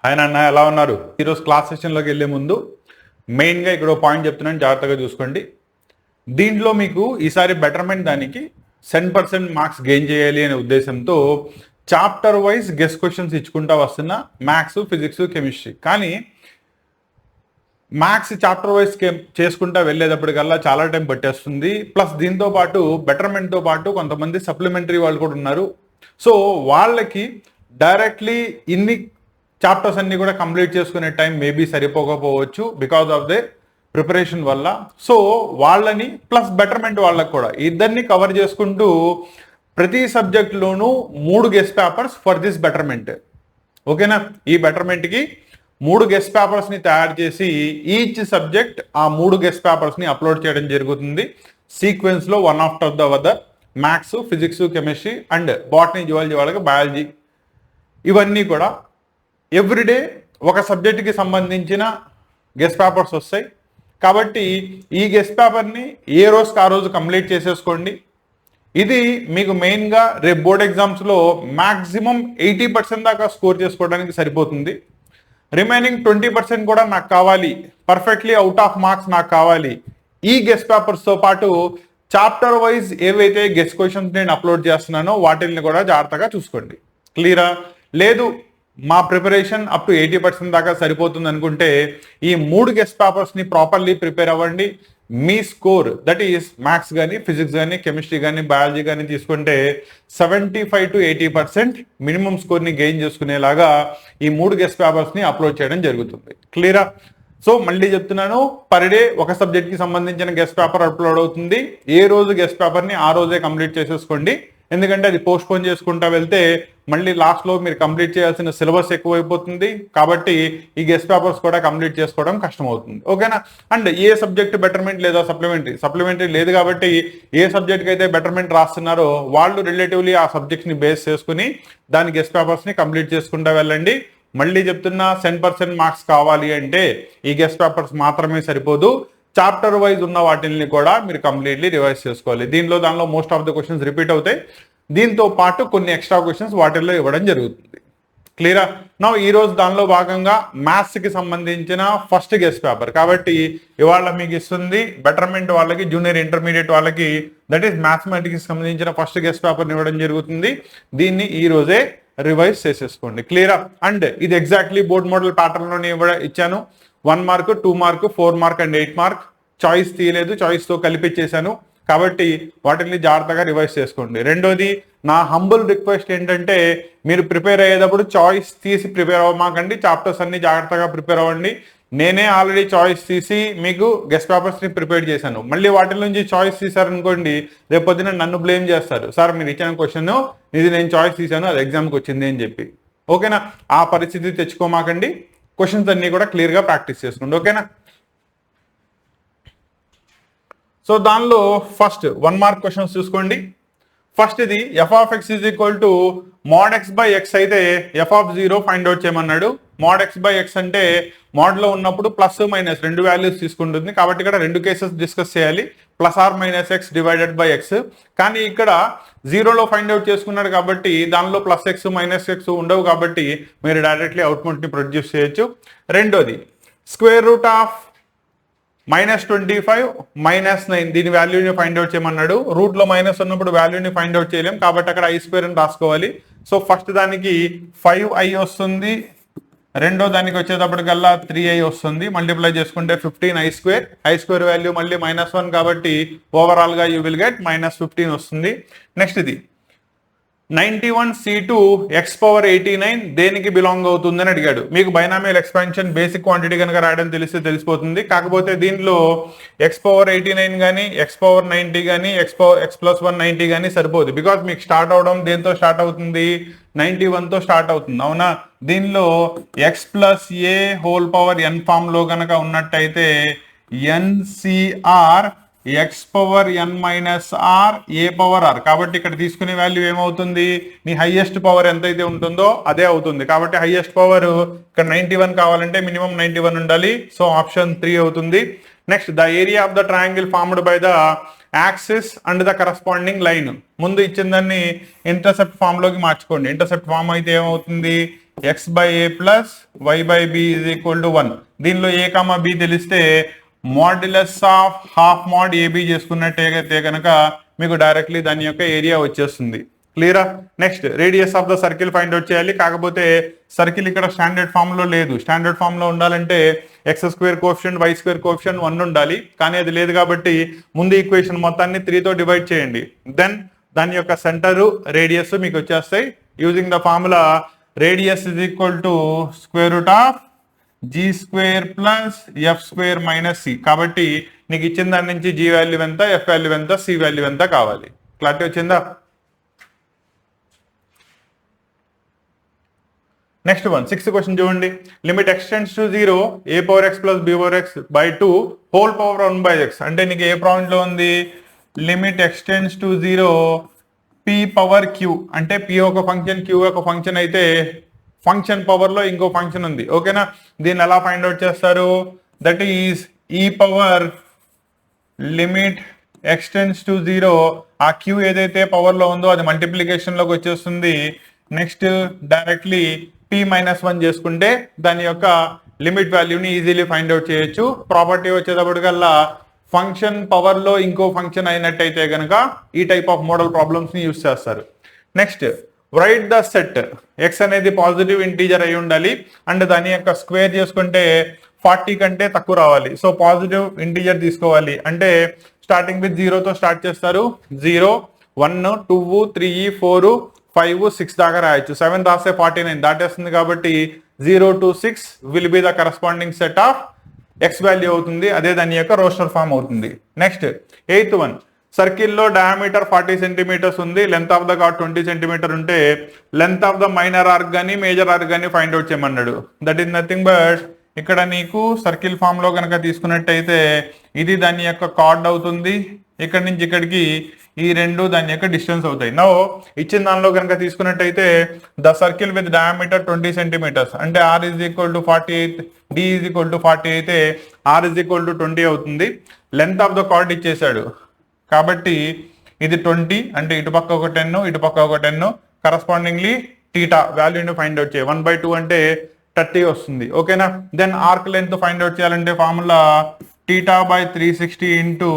Hi నాన్న, ఎలా ఉన్నారు? ఈరోజు క్లాస్ సెషన్లోకి వెళ్ళే ముందు మెయిన్గా ఇక్కడ పాయింట్ చెప్తున్నాను, జాగ్రత్తగా చూసుకోండి. దీంట్లో మీకు ఈసారి బెటర్మెంట్ దానికి 10% మార్క్స్ గెయిన్ చేయాలి అనే ఉద్దేశంతో చాప్టర్ వైజ్ గెస్ట్ క్వశ్చన్స్ ఇచ్చుకుంటా వస్తున్న మ్యాథ్స్, ఫిజిక్స్, కెమిస్ట్రీ. కానీ మ్యాథ్స్ చాప్టర్ వైజ్ చేసుకుంటా వెళ్ళేటప్పటికల్లా చాలా టైం పట్టేస్తుంది. ప్లస్ దీంతో పాటు బెటర్మెంట్తో పాటు కొంతమంది సప్లిమెంటరీ వాళ్ళు కూడా ఉన్నారు. సో వాళ్ళకి డైరెక్ట్లీ ఇన్ని చాప్టర్స్ అన్ని కూడా కంప్లీట్ చేసుకునే టైం మేబీ సరిపోకపోవచ్చు బికాస్ ఆఫ్ దే ప్రిపరేషన్ వల్ల. సో వాళ్ళని ప్లస్ బెటర్మెంట్ వాళ్ళకి కూడా ఇద్దరిని కవర్ చేసుకుంటూ ప్రతి సబ్జెక్టులోనూ 3 guest papers for this betterment. ఓకేనా? ఈ బెటర్మెంట్కి 3 గెస్ట్ పేపర్స్ని తయారు చేసి ఈచ్ సబ్జెక్ట్ ఆ 3 గెస్ట్ పేపర్స్ని అప్లోడ్ చేయడం జరుగుతుంది సీక్వెన్స్లో, one after the other. Maths, physics, chemistry and botany, zoology వాళ్ళకి బయాలజీ. ఇవన్నీ కూడా ఎవ్రీడే ఒక సబ్జెక్ట్కి సంబంధించిన గెస్ట్ పేపర్స్ వస్తాయి. కాబట్టి ఈ గెస్ట్ పేపర్ని ఏ రోజుకి ఆ రోజు కంప్లీట్ చేసేసుకోండి. ఇది మీకు మెయిన్గా రేపు బోర్డ్ ఎగ్జామ్స్లో మ్యాక్సిమం 80% దాకా స్కోర్ చేసుకోవడానికి సరిపోతుంది. రిమైనింగ్ 20% కూడా నాకు కావాలి, పర్ఫెక్ట్లీ అవుట్ ఆఫ్ మార్క్స్ నాకు కావాలి. ఈ గెస్ట్ పేపర్స్తో పాటు చాప్టర్ వైజ్ ఏవైతే గెస్ట్ క్వశ్చన్స్ నేను అప్లోడ్ చేస్తున్నానో వాటిని కూడా జాగ్రత్తగా చూసుకోండి. క్లియరా? లేదు మా ప్రిపరేషన్ అప్ టు 80% దాకా సరిపోతుంది అనుకుంటే ఈ 3 గెస్ట్ పేపర్స్ని ప్రాపర్లీ ప్రిపేర్ అవ్వండి. మీ స్కోర్ దట్ ఈస్ మ్యాథ్స్ కానీ, ఫిజిక్స్ కానీ, కెమిస్ట్రీ కానీ, బయాలజీ కానీ తీసుకుంటే 75 to 80% మినిమం స్కోర్ని గెయిన్ చేసుకునేలాగా ఈ 3 గెస్ట్ పేపర్స్ని అప్లోడ్ చేయడం జరుగుతుంది. క్లియరా? సో మళ్ళీ చెప్తున్నాను, పర్ డే ఒక సబ్జెక్ట్కి సంబంధించిన గెస్ట్ పేపర్ అప్లోడ్ అవుతుంది. ఏ రోజు గెస్ట్ పేపర్ని ఆ రోజే కంప్లీట్ చేసేసుకోండి. ఎందుకంటే అది పోస్ట్పోన్ చేసుకుంటా వెళ్తే మళ్ళీ లాస్ట్లో మీరు కంప్లీట్ చేయాల్సిన సిలబస్ ఎక్కువైపోతుంది. కాబట్టి ఈ గెస్ట్ పేపర్స్ కూడా కంప్లీట్ చేసుకోవడం కష్టం అవుతుంది. ఓకేనా? అండ్ ఏ సబ్జెక్ట్ బెటర్మెంట్ లేదా సప్లిమెంటరీ లేదు కాబట్టి ఏ సబ్జెక్ట్కి అయితే బెటర్మెంట్ రాస్తున్నారో వాళ్ళు రిలేటివ్లీ ఆ సబ్జెక్ట్ని బేస్ చేసుకుని దాని గెస్ట్ పేపర్స్ని కంప్లీట్ చేసుకుంటా వెళ్ళండి. మళ్ళీ చెప్తున్నా, 10% మార్క్స్ కావాలి అంటే ఈ గెస్ట్ పేపర్స్ మాత్రమే సరిపోదు, చాప్టర్ వైజ్ ఉన్న వాటిని కూడా మీరు కంప్లీట్లీ రివైజ్ చేసుకోవాలి. దానిలో most of the questions repeat అవుతాయి. దీంతో పాటు కొన్ని ఎక్స్ట్రా క్వశ్చన్స్ వాటిల్లో ఇవ్వడం జరుగుతుంది. క్లియరా? నా ఈరోజు దానిలో భాగంగా మ్యాథ్స్కి సంబంధించిన ఫస్ట్ గెస్ట్ పేపర్ కాబట్టి ఇవాళ మీకు ఇస్తుంది బెటర్మెంట్ వాళ్ళకి, జూనియర్ ఇంటర్మీడియట్ వాళ్ళకి, దట్ ఈస్ మ్యాథమెటిక్స్ సంబంధించిన ఫస్ట్ గెస్ట్ పేపర్ని ఇవ్వడం జరుగుతుంది. దీన్ని ఈ రోజే రివైజ్ చేసేసుకోండి. క్లియరా? అండ్ ఇది ఎగ్జాక్ట్లీ బోర్డ్ మోడల్ ప్యాటర్న్లోనే ఇచ్చాను. 1 mark, 2 mark, 4 mark and 8 mark. Choice తీయలేదు, చాయిస్తో కలిపిచ్చేసాను. కాబట్టి వాటిని జాగ్రత్తగా రివైజ్ చేసుకోండి. రెండోది, నా హంబుల్ రిక్వెస్ట్ ఏంటంటే మీరు ప్రిపేర్ అయ్యేటప్పుడు చాయిస్ తీసి ప్రిపేర్ అవ్వమాకండి. చాప్టర్స్ అన్ని జాగ్రత్తగా ప్రిపేర్ అవ్వండి. నేనే ఆల్రెడీ చాయిస్ తీసి మీకు గెస్ట్ పేపర్స్ని ప్రిపేర్ చేశాను. మళ్ళీ వాటి నుంచి చాయిస్ తీశారనుకోండి, రేపొద్దున నన్ను బ్లేమ్ చేస్తారు, సార్ మీరు ఇచ్చిన క్వశ్చన్ ఇది నేను చాయిస్ తీశాను, అది ఎగ్జామ్కి వచ్చింది అని చెప్పి. ఓకేనా? ఆ పరిస్థితి తెచ్చుకోమాకండి. క్వశ్చన్స్ అన్ని కూడా క్లియర్గా ప్రాక్టీస్ చేసుకోండి. ఓకేనా? సో దానిలో ఫస్ట్ 1 మార్క్ క్వశ్చన్స్ చూసుకోండి. ఫస్ట్ ఇది f of x is equal to mod x by x అయితే f of 0 ఫైండ్ అవుట్ చేయమన్నాడు. mod x by x అంటే మోడ్లో ఉన్నప్పుడు ప్లస్ మైనస్ 2 వాల్యూస్ తీసుకుంటుంది కాబట్టి ఇక్కడ 2 కేసెస్ డిస్కస్ చేయాలి, plus or minus X divided by X. కానీ ఇక్కడ 0లో ఫైండ్ అవుట్ చేసుకున్నాడు కాబట్టి దానిలో ప్లస్ ఎక్స్ మైనస్ ఎక్స్ ఉండవు కాబట్టి మీరు డైరెక్ట్లీ అవుట్పుట్ని ప్రొడ్యూస్ చేయొచ్చు. రెండోది, స్క్వేర్ రూట్ ఆఫ్ -25 -9 దీని వాల్యూని ఫైండ్ అవుట్ చేయమన్నాడు. రూట్లో మైనస్ ఉన్నప్పుడు వాల్యూని ఫైండ్ అవుట్ చేయలేం కాబట్టి అక్కడ I² అని రాసుకోవాలి. సో ఫస్ట్ దానికి 5i వస్తుంది, రెండో దానికి వచ్చేటప్పటికల్లా 3i వస్తుంది. మల్టిప్లై చేసుకుంటే 15i². I² వాల్యూ మళ్ళీ -1 కాబట్టి ఓవరాల్గా యూ విల్ గెట్ -15 వస్తుంది. నెక్స్ట్ ఇది 91c2 x⁻89 దేనికి బిలాంగ్ అవుతుందని అడిగాడు. మీకు బైనామియల్ ఎక్స్పాన్షన్ బేసిక్ క్వాంటిటీ కనుక రాయడం తెలిసిపోతుంది. కాకపోతే దీనిలో x⁻89 కానీ x⁻90 కానీ x+190 కానీ సరిపోదు. బికాజ్ మీకు స్టార్ట్ అవడం దేంతో స్టార్ట్ అవుతుంది? 91తో స్టార్ట్ అవుతుంది. అవునా? దీనిలో x+a⁻n ఫామ్లో కనుక ఉన్నట్టయితే NCR x⁻n-r a⁻r కాబట్టి ఇక్కడ తీసుకునే వాల్యూ ఏమవుతుంది? నీ హైయెస్ట్ పవర్ ఎంతైతే ఉంటుందో అదే అవుతుంది. కాబట్టి హైయెస్ట్ పవర్ ఇక్కడ 91 కావాలంటే మినిమం 91 ఉండాలి. సో ఆప్షన్ 3 అవుతుంది. Next, the area of the triangle formed by the axis and the corresponding line. ముందు ఇచ్చిన దాన్ని ఇంటర్సెప్ట్ ఫామ్ లోకి మార్చుకోండి. ఇంటర్సెప్ట్ ఫామ్ అయితే ఏమవుతుంది, x by a plus y by b is equal to 1. దీనిలో ఏ కామా బి తెలిస్తే modulus of half mod AB చేసుకున్నట్టయితే కనుక మీకు డైరెక్ట్లీ దాని యొక్క ఏరియా వచ్చేస్తుంది. క్లియరా? Next radius of the circle find out చేయాలి. కాకపోతే సర్కిల్ ఇక్కడ స్టాండర్డ్ ఫామ్ లో లేదు. స్టాండర్డ్ ఫామ్ లో ఉండాలంటే X square coefficient Y square coefficient 1 ఉండాలి. కానీ అది లేదు కాబట్టి ముందు ఈక్వేషన్ మొత్తాన్ని 3తో డివైడ్ చేయండి. దెన్ దాని యొక్క సెంటరు రేడియస్ మీకు వచ్చేస్తాయి. Using the formula radius is equal to square root of g square plus f square minus c. కాబట్టి నీకు ఇచ్చిన దాని నుంచి జీ వాల్యూ ఎంత, ఎఫ్ వాల్యూ ఎంత, సి వాల్యూ ఎంత కావాలి. క్లారిటీ వచ్చిందా? నెక్స్ట్ వన్ 6th క్వశ్చన్ చూడండి. Limit x tends to 0 a power x plus b power x by 2 whole power 1 by x. అంటే నీకు ఏ పాయింట్ లో ఉంది, limit x tends to 0 p power q. అంటే పి ఒక ఫంక్షన్, క్యూ ఒక function అయితే ఫంక్షన్ పవర్ లో ఇంకో ఫంక్షన్ ఉంది. ఓకేనా? దీన్ని ఎలా ఫైండ్ అవుట్ చేస్తారు, that is e power limit x tends to 0. ఆ క్యూ ఏదైతే పవర్ లో ఉందో అది మల్టిప్లికేషన్ లోకి వచ్చేస్తుంది. నెక్స్ట్ డైరెక్ట్లీ p-1 చేసుకుంటే దాని యొక్క లిమిట్ వాల్యూని ఈజీలీ ఫైండ్ అవుట్ చేయొచ్చు. ప్రాపర్టీ వచ్చేటప్పటికల్లా ఫంక్షన్ పవర్ లో ఇంకో ఫంక్షన్ అయినట్టయితే కనుక ఈ టైప్ ఆఫ్ మోడల్ ప్రాబ్లమ్స్ ని యూజ్ చేస్తారు. Next right the set. X అనేది పాజిటివ్ ఇంటీజర్ అయి ఉండాలి అండ్ దాని యొక్క స్క్వేర్ చేసుకుంటే 40 కంటే తక్కువ రావాలి. సో పాజిటివ్ ఇంటీజర్ తీసుకోవాలి. అంటే స్టార్టింగ్ విత్ 0తో స్టార్ట్ చేస్తారు. 0 1 2 3 4 5 6 దాకా రాయొచ్చు. 7 రాస్తే 49 దాటేస్తుంది. కాబట్టి 0 to 6 will be the corresponding set of x value అవుతుంది. అదే దాని యొక్క రోస్టర్ ఫామ్ అవుతుంది. నెక్స్ట్ 8th వన్, సర్కిల్లో డయామీటర్ 40 సెంటీమీటర్స్ ఉంది, length of the chord 20 centimetre ఉంటే length of the minor arc కానీ మేజర్ ఆర్క్ కానీ ఫైండ్ అవుట్ చేయమన్నాడు. దట్ ఈస్ నథింగ్ బట్ ఇక్కడ నీకు సర్కిల్ ఫామ్ లో కనుక తీసుకున్నట్టయితే ఇది దాని యొక్క కార్డ్ అవుతుంది. ఇక్కడ నుంచి ఇక్కడికి ఈ రెండు దాని యొక్క డిస్టెన్స్ అవుతాయి. నో ఇచ్చిన దానిలో కనుక తీసుకున్నట్టయితే the circle with diameter 20 centimetres అంటే r is equal to 48, d is equal to 40 అయితే ఆర్ ఈజ్ ఈక్వల్ టు 20 అవుతుంది. లెంత్ ఆఫ్ ద కార్డ్ ఇచ్చేసాడు కాబట్టి ఇది 20 అంటే ఇటుపక్క ఒక 10 ఇటుపక్క ఒక 10 కరస్పాండింగ్లీ టీటా వాల్యూని ఫైండ్ అవుట్ చేయాలి. 1/2 అంటే 30 వస్తుంది. ఓకేనా? Then arc length find out చేయాలంటే formula theta by 360 into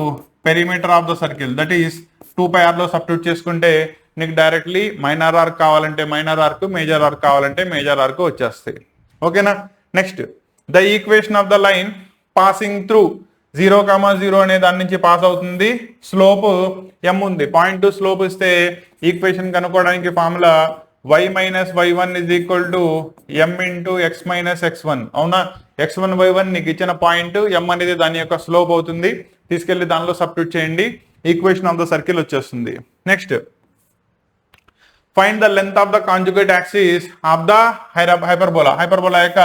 perimeter of the circle that is 2πr లో సబ్స్టిట్యూట్ చేసుకుంటే నీకు డైరెక్ట్లీ మైనర్ ఆర్క్ కావాలంటే మైనర్ ఆర్క్, మేజర్ ఆర్క్ కావాలంటే మేజర్ ఆర్క్ వచ్చేస్తాయి. ఓకేనా? Next the equation of the line passing through 0,0 అనే దాని నుంచి పాస్ అవుతుంది. స్లోప్ m ఉంది. పాయింట్ టు స్లోప్ ఇస్తే ఈక్వేషన్ కనుక్కోవడానికి formula y minus y1 is equal to m into x minus x1. అవునా? x1 y1 నీకు ఇచ్చిన పాయింట్ m అనేది దాని యొక్క స్లోప్ అవుతుంది. తీసుకెళ్లి దానిలో సబ్స్టిట్యూట్ చేయండి, ఈక్వేషన్ ఆఫ్ ద సర్కిల్ వచ్చేస్తుంది. Next find the length of the conjugate axis of the hyperbola. Hyperbola యొక్క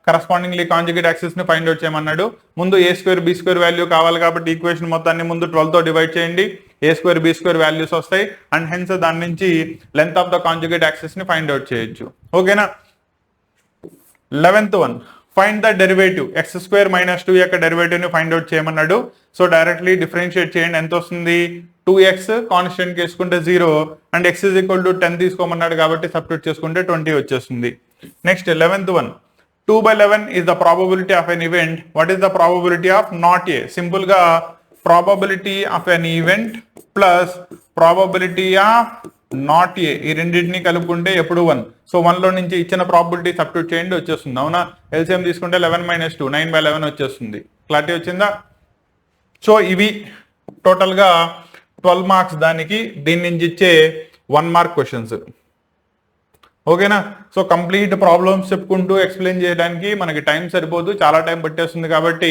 కరస్పాండింగ్లీ కాంజుగేట్ యాక్సిస్ ని ఫైండ్ అవుట్ చేయమన్నాడు. ముందు a square b square value కావాలి కాబట్టి ఈక్వేషన్ మొత్తాన్ని ముందు 12తో డివైడ్ చేయండి. a square b square values వస్తాయి అండ్ హెన్స్ దాని నుంచి length of the conjugate axis ని ఫైండ్ అవుట్ చేయొచ్చు. ఓకేనా? 11th one, find the derivative. X square minus 2 యొక్క డెరివేటివ్ ని ఫైండ్ అవుట్ చేయమన్నాడు. సో డైరెక్ట్లీ డిఫరెన్షియేట్ చేయండి. ఎంత వస్తుంది? 2x కాన్స్టెంట్ చేసుకుంటే 0 and x is equal to 10 తీసుకోమన్నాడు కాబట్టి సబ్స్టిట్యూట్ చేసుకుంటే 20 వచ్చేస్తుంది. Next 11th one, 2/11 is the probability of an event. What is the probability of not A? Simple గా probability of an event plus probability of not A ఈ రెండింటిని కలుపుకుంటే ఎప్పుడు 1. So 1 లో నుంచి ఇచ్చిన ప్రాబిలిటీ సబ్స్టిట్యూట్ చేయండి వచ్చేస్తుంది. అవునా? ఎల్సిఎం తీసుకుంటే 11 - 2 9/11 వచ్చేస్తుంది. క్లారిటీ వచ్చిందా? సో ఇవి టోటల్ గా 12 మార్క్స్ దానికి, దీని నుంచి ఇచ్చే 1 మార్క్ క్వశ్చన్స్. ఓకేనా? సో కంప్లీట్ ప్రాబ్లమ్స్ చెప్పుకుంటూ ఎక్స్ప్లెయిన్ చేయడానికి మనకి టైం సరిపోదు, చాలా టైం పట్టేస్తుంది. కాబట్టి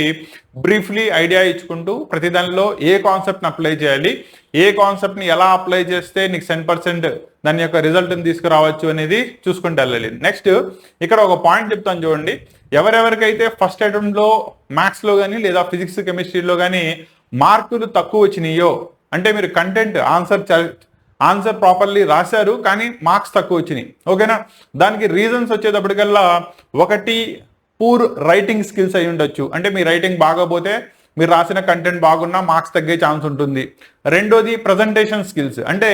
బ్రీఫ్లీ ఐడియా ఇచ్చుకుంటూ ప్రతి దానిలో ఏ కాన్సెప్ట్ని అప్లై చేయాలి, ఏ కాన్సెప్ట్ని ఎలా అప్లై చేస్తే నీకు 100% దాని యొక్క రిజల్ట్ని తీసుకురావచ్చు అనేది చూసుకుంటూ వెళ్ళాలి. నెక్స్ట్ ఇక్కడ ఒక పాయింట్ చెప్తాను చూడండి. ఎవరెవరికైతే ఫస్ట్ అటెంప్ట్లో మ్యాథ్స్లో కానీ లేదా ఫిజిక్స్ కెమిస్ట్రీలో కానీ మార్కులు తక్కువ వచ్చినాయో, అంటే మీరు కంటెంట్ ఆన్సర్ ప్రాపర్లీ రాశారు కానీ మార్క్స్ తక్కువ వచ్చినాయి. ఓకేనా? దానికి రీజన్స్ వచ్చేటప్పటికల్లా ఒకటి పూర్ రైటింగ్ స్కిల్స్ అయి ఉండొచ్చు. అంటే మీ రైటింగ్ బాగోపోతే మీరు రాసిన కంటెంట్ బాగున్నా మార్క్స్ తగ్గే ఛాన్స్ ఉంటుంది. రెండోది ప్రజెంటేషన్ స్కిల్స్, అంటే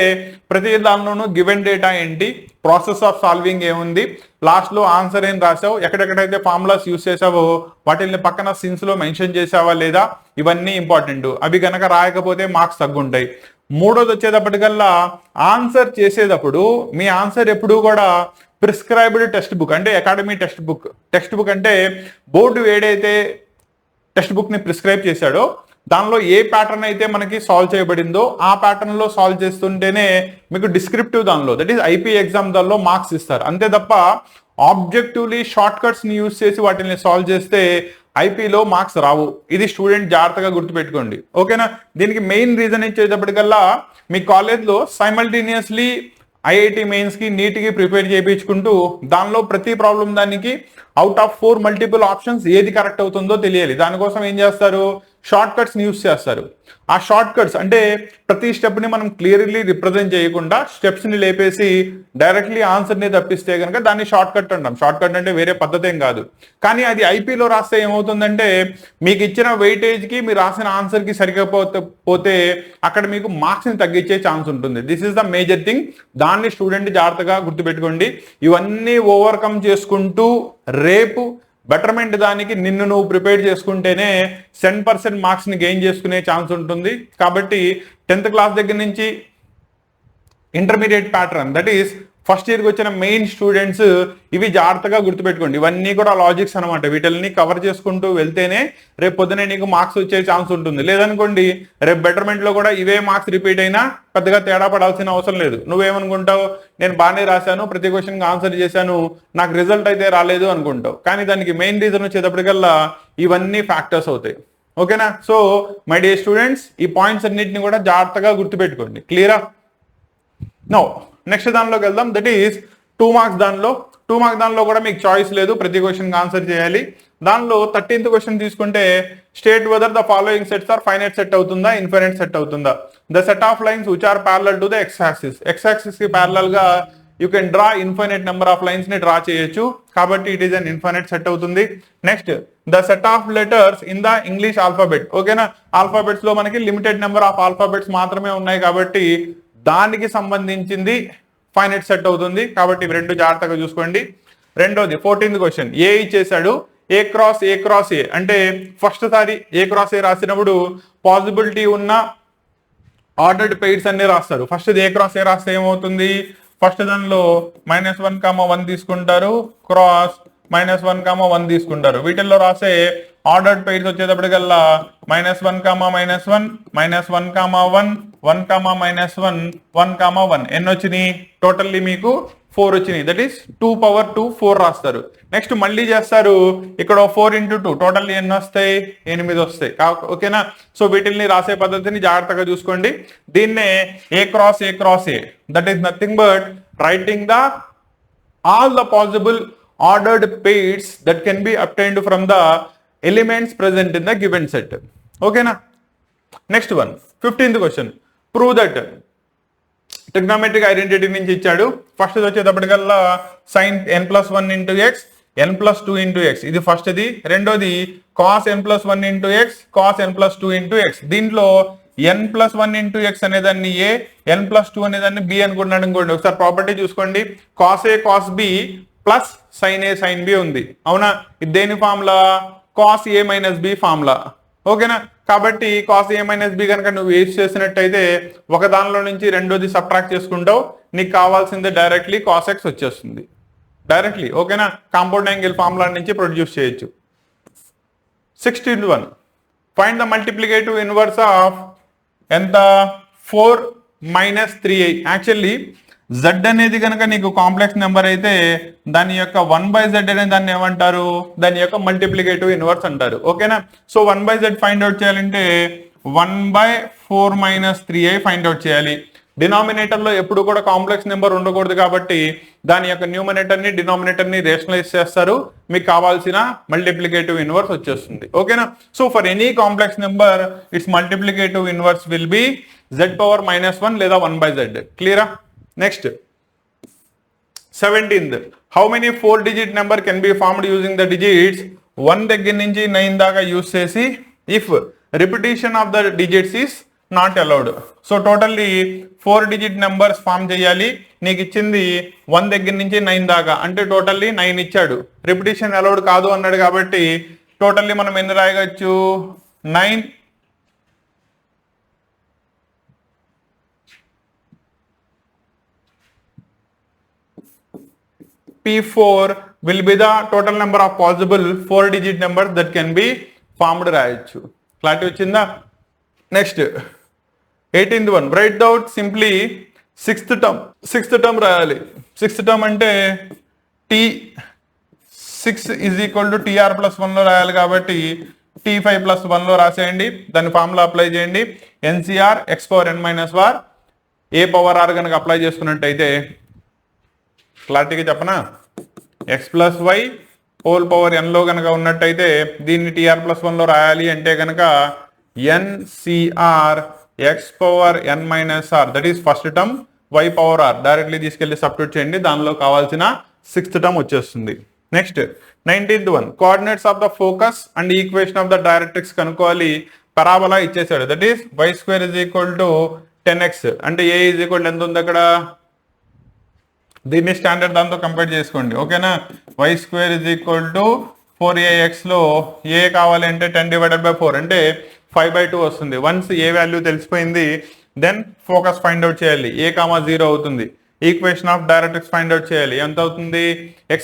ప్రతి దానిలోనూ గివెన్ డేటా ఏంటి, ప్రాసెస్ ఆఫ్ సాల్వింగ్ ఏముంది, లాస్ట్లో ఆన్సర్ ఏం రాసావు, ఎక్కడెక్కడైతే ఫార్ములాస్ యూస్ చేసావో వాటిని పక్కన సిన్స్లో మెన్షన్ చేసావా లేదా, ఇవన్నీ ఇంపార్టెంట్. అవి కనుక రాయకపోతే మార్క్స్ తగ్గుంటాయి. మూడోది వచ్చేటప్పటికల్లా ఆన్సర్ చేసేటప్పుడు మీ ఆన్సర్ ఎప్పుడూ కూడా ప్రిస్క్రైబ్డ్ టెక్స్ట్ బుక్, అంటే అకాడమీ టెక్స్ట్ బుక్ అంటే బోర్డు ఏదైతే టెక్స్ట్ బుక్ని ప్రిస్క్రైబ్ చేశాడో దానిలో ఏ ప్యాటర్న్ అయితే మనకి సాల్వ్ చేయబడిందో ఆ ప్యాటర్న్లో సాల్వ్ చేస్తుంటేనే మీకు డిస్క్రిప్టివ్ దానిలో, దట్ ఈస్ ఐపీ ఎగ్జామ్ దానిలో మార్క్స్ ఇస్తారు. అంతే తప్ప ఆబ్జెక్టివ్లీ షార్ట్ కట్స్ని యూజ్ చేసి వాటిని సాల్వ్ చేస్తే ఐపీలో మార్క్స్ రావు. ఇది స్టూడెంట్ జాగ్రత్తగా గుర్తుపెట్టుకోండి, ఓకేనా. దీనికి మెయిన్ రీజన్ ఇచ్చేటప్పటికల్లా మీ కాలేజ్లో సైమల్టేనియస్లీ ఐఐటి మెయిన్స్కి నీట్కి ప్రిపేర్ చేయించుకుంటూ దానిలో ప్రతి ప్రాబ్లం దానికి అవుట్ ఆఫ్ 4 మల్టిపుల్ ఆప్షన్స్ ఏది కరెక్ట్ అవుతుందో తెలియాలి. దానికోసం ఏం చేస్తారు, షార్ట్ కట్స్ని యూస్ చేస్తారు. ఆ షార్ట్ కట్స్ అంటే ప్రతి స్టెప్ని మనం క్లియర్లీ రిప్రజెంట్ చేయకుండా స్టెప్స్ని లేపేసి డైరెక్ట్లీ ఆన్సర్ని తప్పిస్తే కనుక దాన్ని షార్ట్ కట్ అంటాం. షార్ట్ కట్ అంటే వేరే పద్ధతి ఏం కాదు. కానీ అది ఐపీలో రాస్తే ఏమవుతుందంటే మీకు ఇచ్చిన వెయిటేజ్కి మీరు రాసిన ఆన్సర్కి సరిపోతే అక్కడ మీకు మార్క్స్ని తగ్గించే ఛాన్స్ ఉంటుంది. This is the major thing. దాన్ని స్టూడెంట్ జాగ్రత్తగా గుర్తుపెట్టుకోండి. ఇవన్నీ ఓవర్కమ్ చేసుకుంటూ రేపు బెటర్మెంట్ దానికి నిన్ను నువ్వు ప్రిపేర్ చేసుకుంటేనే 10% మార్క్స్ని గెయిన్ చేసుకునే ఛాన్స్ ఉంటుంది. కాబట్టి 10th క్లాస్ దగ్గర నుంచి intermediate pattern, that is first ఇయర్కి వచ్చిన మెయిన్ స్టూడెంట్స్ ఇవి జాగ్రత్తగా గుర్తుపెట్టుకోండి. ఇవన్నీ కూడా లాజిక్స్ అనమాట. వీటిని కవర్ చేసుకుంటూ వెళ్తేనే రేపు పొద్దునే నీకు మార్క్స్ వచ్చే ఛాన్స్ ఉంటుంది. లేదనుకోండి రేపు బెటర్మెంట్లో కూడా ఇవే మార్క్స్ రిపీట్ అయినా పెద్దగా తేడా పడాల్సిన అవసరం లేదు. నువ్వేమనుకుంటావు, నేను బాగానే రాశాను, ప్రతి క్వశ్చన్కి ఆన్సర్ చేశాను, నాకు రిజల్ట్ అయితే రాలేదు అనుకుంటావు. కానీ దానికి మెయిన్ రీజన్ వచ్చేటప్పటికల్లా ఇవన్నీ ఫ్యాక్టర్స్ అవుతాయి, ఓకేనా. సో మై డియర్ స్టూడెంట్స్, ఈ పాయింట్స్ అన్నింటినీ కూడా జాగ్రత్తగా గుర్తుపెట్టుకోండి. క్లియరా? నో నెక్స్ట్ దానిలోకి వెళ్దాం. That is 2 marks. Two marks దానిలో కూడా మీకు చాయిస్ లేదు, ప్రతి క్వశ్చన్కి ఆన్సర్ చేయాలి. దానిలో 13th క్వశ్చన్ తీసుకుంటే state whether the following sets are finite set అవుతుందా, ఇన్ఫైనైట్ సెట్ అవుతుందా. The set of lines which are parallel to the x axis. X axis కి ప్యారలల్ గా you can draw infinite number of lines ని draw చేయొచ్చు, కాబట్టి it is an infinite set అవుతుంది. Next the set of letters in the English alphabet. ఓకేనా, alphabets లో మనకి limited number of alphabets మాత్రమే ఉన్నాయి కాబట్టి దానికి సంబంధించింది ఫైనైట్ సెట్ అవుతుంది. కాబట్టి ఇవి రెండు జాగ్రత్తగా చూసుకోండి. రెండోది 14th క్వశ్చన్, ఏ ఇచ్చేసాడు, ఏ క్రాస్ ఏ అంటే ఫస్ట్ సారి ఏ క్రాస్ ఏ రాసినప్పుడు పాసిబిలిటీ ఉన్న ఆర్డర్డ్ పెయిర్స్ అన్ని రాస్తారు. ఫస్ట్ ఏ క్రాస్ ఏ రాస్తే ఏమవుతుంది, ఫస్ట్ దానిలో -1, 1 తీసుకుంటారు, క్రాస్ -1, 1 తీసుకుంటారు. వీటిల్లో రాసే ఆర్డర్డ్ పెయిర్స్ వచ్చేటప్పటికల్లా -1, -1, -1, 1, 1, -1, 1, ఎన్ని వచ్చినాయి, టోటల్లీ మీకు 4 వచ్చినాయి. దట్ ఈస్ 2 power 2 4 రాస్తారు. నెక్స్ట్ మళ్ళీ చేస్తారు, ఇక్కడ 4 × 2 టోటల్లీ ఎన్ని వస్తాయి, 8 వస్తాయి. ఓకేనా. సో వీటిని రాసే పద్ధతిని జాగ్రత్తగా చూసుకోండి. దీన్నే A cross A, that is nothing but writing the all the possible ordered pairs that can be obtained from the elements present in the given set. Okay na. Next one, 15th question, prove that trigonometric identity నుంచి ఇచ్చాడు. First వచ్చేటప్పటికల్లా sin n+1 × x, n+2 × x, ఇది first ది. రెండోది cos n+1 × x, cos n+2 × x. దీంట్లో n+1 × x అనేదాన్ని a, n+2 అనేదాన్ని b అనుకున్నాడు అనుకోండి. ఒకసారి ప్రాపర్టీ చూసుకోండి. cos a cos b plus sin a sin b ఉంది, అవునా. ఇది దేని formula, cos a - b formula, ఓకేనా. కాబట్టి cos a - b కనుక నువ్వు యూజ్ చేసినట్టయితే ఒక దానిలో నుంచి రెండోది సబ్ట్రాక్ట్ చేసుకుంటావు, నీకు కావాల్సిందే డైరెక్ట్లీ cos x వచ్చేస్తుంది డైరెక్ట్లీ, ఓకేనా. కాంపౌండ్ యాంగిల్ ఫార్ములా నుంచి ప్రొడ్యూస్ చేయొచ్చు. 16th one, find the multiplicative inverse of ఎంత, 4 - 3i. యాక్చువల్లీ z అనేది కనుక నీకు కాంప్లెక్స్ నెంబర్ అయితే దాని యొక్క 1/z అనే దాన్ని ఏమంటారు, దాని యొక్క మల్టిప్లికేటివ్ ఇన్వర్స్ అంటారు, ఓకేనా. సో 1/z ఫైండ్ అవుట్ చేయాలంటే 1/4 - 3i ఫైండ్ అవుట్ చేయాలి. డినామినేటర్ లో ఎప్పుడు కూడా కాంప్లెక్స్ నెంబర్ ఉండకూడదు కాబట్టి దాని యొక్క న్యూమరేటర్ ని డినామినేటర్ ని రేషనలైజ్ చేస్తారు, మీకు కావాల్సిన మల్టిప్లికేటివ్ ఇన్వర్స్ వచ్చేస్తుంది, ఓకేనా. So for any complex number it's multiplicative inverse will be z⁻−1 లేదా 1/z. క్లియరా. Next 17th, how many 4-digit number can be formed using the digits 1 దగ్గర నుంచి 9 దాకా యూజ్ చేసి if repetition of the digits is not allowed. So totally 4 digit numbers form చేయాలి. నీకు ఇచ్చింది 1 దగ్గర నుంచి 9 దాకా, అంటే టోటల్లీ 9 ఇచ్చాడు. రిపిటేషన్ అలౌడ్ కాదు అన్నాడు కాబట్టి టోటల్లీ మనం ఎన్ని రాయగచ్చు, 9 P4 will be the total number of possible 4 digit numbers that can be formed రాయొచ్చు. క్లారిటీ వచ్చిందా? Next 18th one, write out simply sixth term రాయాలి. సిక్స్త్ టర్మ్ అంటే T6 is equal to TR+1 లో రాయాలి కాబట్టి T5+1 లో రాసేయండి. దాని formula apply చేయండి. NCR x⁻n−r a power r కనుక అప్లై చేసుకున్నట్టయితే క్లారిటీగా చెప్పనా, x+y హోల్ పవర్ n లో కనుక ఉన్నట్టయితే దీన్ని TR+1 లో రాయాలి అంటే కనుక NCR x⁻n−r that is first term, y power r directly తీసుకెళ్లి సబ్స్టిట్యూట్ చేయండి. దానిలో కావాల్సిన సిక్స్త్ టర్మ్ వచ్చేస్తుంది. Next 19th one, coordinates of the focus and equation of the directrix కనుక్కోవాలి. పరాబోలా ఇచ్చేసాడు, దట్ ఈస్ y² = 10x అంటే a = ఎంత ఉంది అక్కడ, దీన్ని స్టాండర్డ్ దాంతో కంపేర్ చేసుకోండి. ఓకేనా, y² = 4ax లో ఏ కావాలి అంటే 10/4 అంటే 5/2 వస్తుంది. వన్స్ ఏ వాల్యూ తెలిసిపోయింది, దెన్ ఫోకస్ ఫైండ్ అవుట్ చేయాలి. a, 0 అవుతుంది. Equation of directrix find out చేయాలి. ఎంత అవుతుంది, x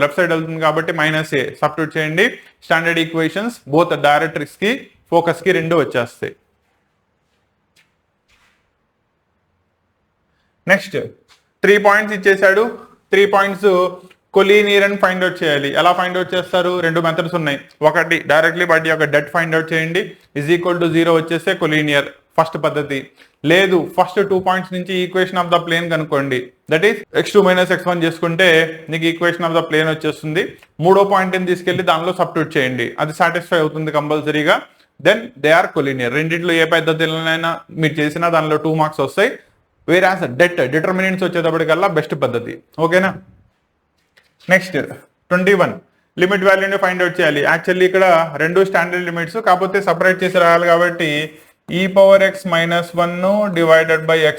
లెఫ్ట్ సైడ్ వెళ్తుంది కాబట్టి -a సబ్స్టిట్యూట్ చేయండి. స్టాండర్డ్ ఈక్వేషన్స్ బోత్ డైరెక్ట్రిక్స్ కి ఫోకస్ కి రెండు వచ్చేస్తాయి. నెక్స్ట్ 3 పాయింట్స్ ఇచ్చేసాడు. 3 పాయింట్స్ కొలీనియర్ అని ఫైండ్ అవుట్ చేయాలి. ఎలా ఫైండ్ అవుట్ చేస్తారు, 2 మెథడ్స్ ఉన్నాయి. ఒకటి డైరెక్ట్లీ వాటి యొక్క డెట్ ఫైండ్ అవుట్ చేయండి, =0 వచ్చేస్తే కొలీనియర్ ఫస్ట్ పద్ధతి. లేదు, ఫస్ట్ 2 పాయింట్స్ నుంచి ఈక్వేషన్ ఆఫ్ ద ప్లేన్ కనుక్కోండి, దట్ ఈస్ x2 - x1 చేసుకుంటే నీకు ఈక్వేషన్ ఆఫ్ ద ప్లేన్ వచ్చేస్తుంది. 3వ పాయింట్ని తీసుకెళ్లి దానిలో సబ్స్టిట్యూట్ చేయండి, అది సాటిస్ఫై అవుతుంది కంపల్సరీగా. Then they are collinear. రెండింటిలో ఏ పద్ధతిలోనైనా మీరు చేసినా దానిలో 2 మార్క్స్ వస్తాయి. వేరాస్ డిటర్మినెంట్స్ వచ్చేటప్పటికల్లా బెస్ట్ పద్ధతి. ఓకేనా. నెక్స్ట్ 21, లిమిట్ వాల్యూని ఫైండ్ అవుట్ చేయాలి. యాక్చువల్లీ ఇక్కడ 2 స్టాండర్డ్ లిమిట్స్, కాకపోతే సపరేట్ చేసి రాయాలి కాబట్టి e⁻x−1 divided by x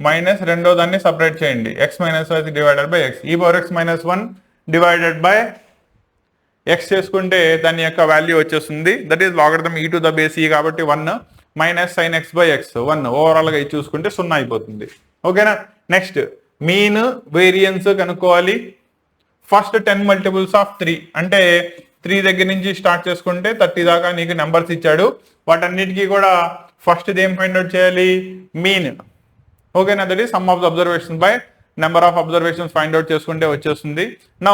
minus రెండో దాన్ని సపరేట్ చేయండి, x−y divided by x. e⁻x−1 divided by x చేసుకుంటే దాని యొక్క వాల్యూ వచ్చేస్తుంది, దట్ ఈస్ లాగరిథమ్ e⁻e కాబట్టి 1 minus sin x by x 1. ఓవరాల్గా ఇది చూసుకుంటే 0 అయిపోతుంది. ఓకేనా. నెక్స్ట్ మీన్ వేరియన్స్ కనుక్కోవాలి. ఫస్ట్ 10 మల్టిపుల్స్ ఆఫ్ 3 అంటే 3 దగ్గర నుంచి స్టార్ట్ చేసుకుంటే 30 దాకా నీకు నెంబర్స్ ఇచ్చాడు. వాటన్నిటికీ కూడా ఫస్ట్ ఏం ఫైండ్ అవుట్ చేయాలి, మీన్. ఓకేనా, that is some of the observation by number of observations find out చేసుకుంటే వచ్చేస్తుంది. నా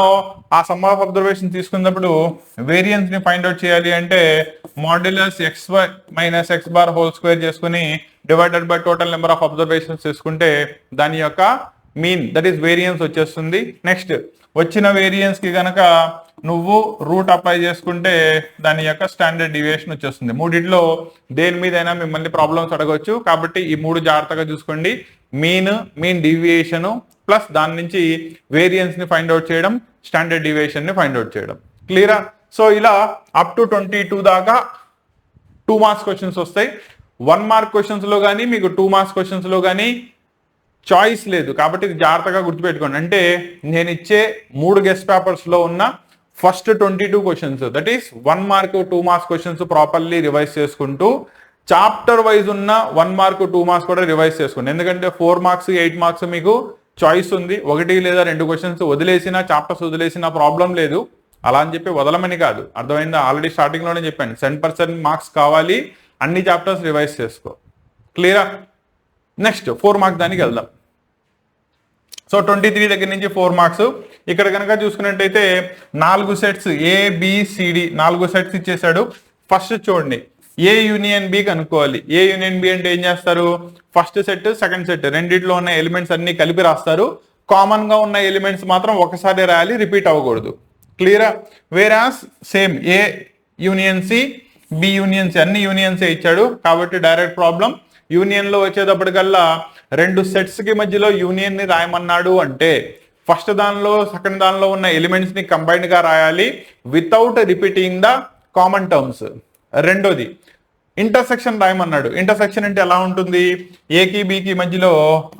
ఆ సమ్ ఆఫ్ అబ్జర్వేషన్ తీసుకున్నప్పుడు వేరియన్స్ ని ఫైండ్ అవుట్ చేయాలి అంటే మాడ్యులస్ x⁻x హోల్ స్క్వేర్ చేసుకుని divided by total number of observations చేసుకుంటే దాని యొక్క మీన్ దట్ ఈస్ వేరియన్స్ వచ్చేస్తుంది. నెక్స్ట్ వచ్చిన వేరియన్స్ కి గనక నువ్వు రూట్ అప్లై చేసుకుంటే దాని యొక్క స్టాండర్డ్ డివియేషన్ వచ్చేస్తుంది. మూడిట్లో దేని మీదైనా మిమ్మల్ని ప్రాబ్లమ్స్ అడగవచ్చు కాబట్టి ఈ 3 జాగ్రత్తగా చూసుకోండి. మీన్ డీవియేషన్ ప్లస్ దాని నుంచి వేరియన్స్ ని ఫైండ్ అవుట్ చేయడం, స్టాండర్డ్ డీవియేషన్ ని ఫైండ్ అవుట్ చేయడం. క్లియరా. సో ఇలా అప్ టు 22 దాకా 2 మార్క్స్ క్వశ్చన్స్ వస్తాయి. 1 మార్క్ క్వశ్చన్స్ లో కానీ మీకు 2 మార్క్స్ క్వశ్చన్స్ లో కానీ చాయిస్ లేదు కాబట్టి ఇది జాగ్రత్తగా గుర్తుపెట్టుకోండి. అంటే నేను ఇచ్చే 3 గెస్ట్ పేపర్స్ లో ఉన్న first 22 questions that is 1 mark 2 marks questions properly revise చేసుకుంటూ చాప్టర్ వైజ్ ఉన్న 1 మార్క్ 2 మార్క్స్ కూడా రివైజ్ చేసుకోండి. ఎందుకంటే 4 మార్క్స్ 8 మార్క్స్ మీకు చాయిస్ ఉంది. 1 లేదా 2 క్వశ్చన్స్ వదిలేసినా, చాప్టర్స్ వదిలేసినా ప్రాబ్లం లేదు. అలా అని చెప్పి వదలమని కాదు, అర్థమైందా. ఆల్రెడీ స్టార్టింగ్ లోనే చెప్పాను 10% మార్క్స్ కావాలి, అన్ని చాప్టర్స్ రివైజ్ చేసుకో. క్లియరా. నెక్స్ట్ 4 మార్క్స్ దానికి వెళ్దాం. సో 23 దగ్గర నుంచి 4 మార్క్స్. ఇక్కడ కనుక చూసుకున్నట్టయితే 4 సెట్స్ ABCD 4 సెట్స్ ఇచ్చేసాడు. ఫస్ట్ చూడండి ఏ యూనియన్ బి కనుక్కోవాలి. ఏ యూనియన్ బి అంటే ఏం చేస్తారు, ఫస్ట్ సెట్ సెకండ్ సెట్ రెండిట్లో ఉన్న ఎలిమెంట్స్ అన్ని కలిపి రాస్తారు. కామన్ గా ఉన్న ఎలిమెంట్స్ మాత్రం ఒకసారి రాయాలి, రిపీట్ అవ్వకూడదు. క్లియరా. Whereas same A union C, B union C అన్ని యూనియన్సే ఇచ్చాడు కాబట్టి డైరెక్ట్ ప్రాబ్లం. యూనియన్ లో వచ్చేటప్పటికల్లా 2 సెట్స్ కి మధ్యలో యూనియన్ ని రాయమన్నాడు అంటే ఫస్ట్ దానిలో సెకండ్ దానిలో ఉన్న ఎలిమెంట్స్ ని కంబైన్డ్ గా రాయాలి without repeating the common terms. రెండోది ఇంటర్సెక్షన్ రాయమన్నాడు. ఇంటర్సెక్షన్ అంటే ఎలా ఉంటుంది, ఏకి బికి మధ్యలో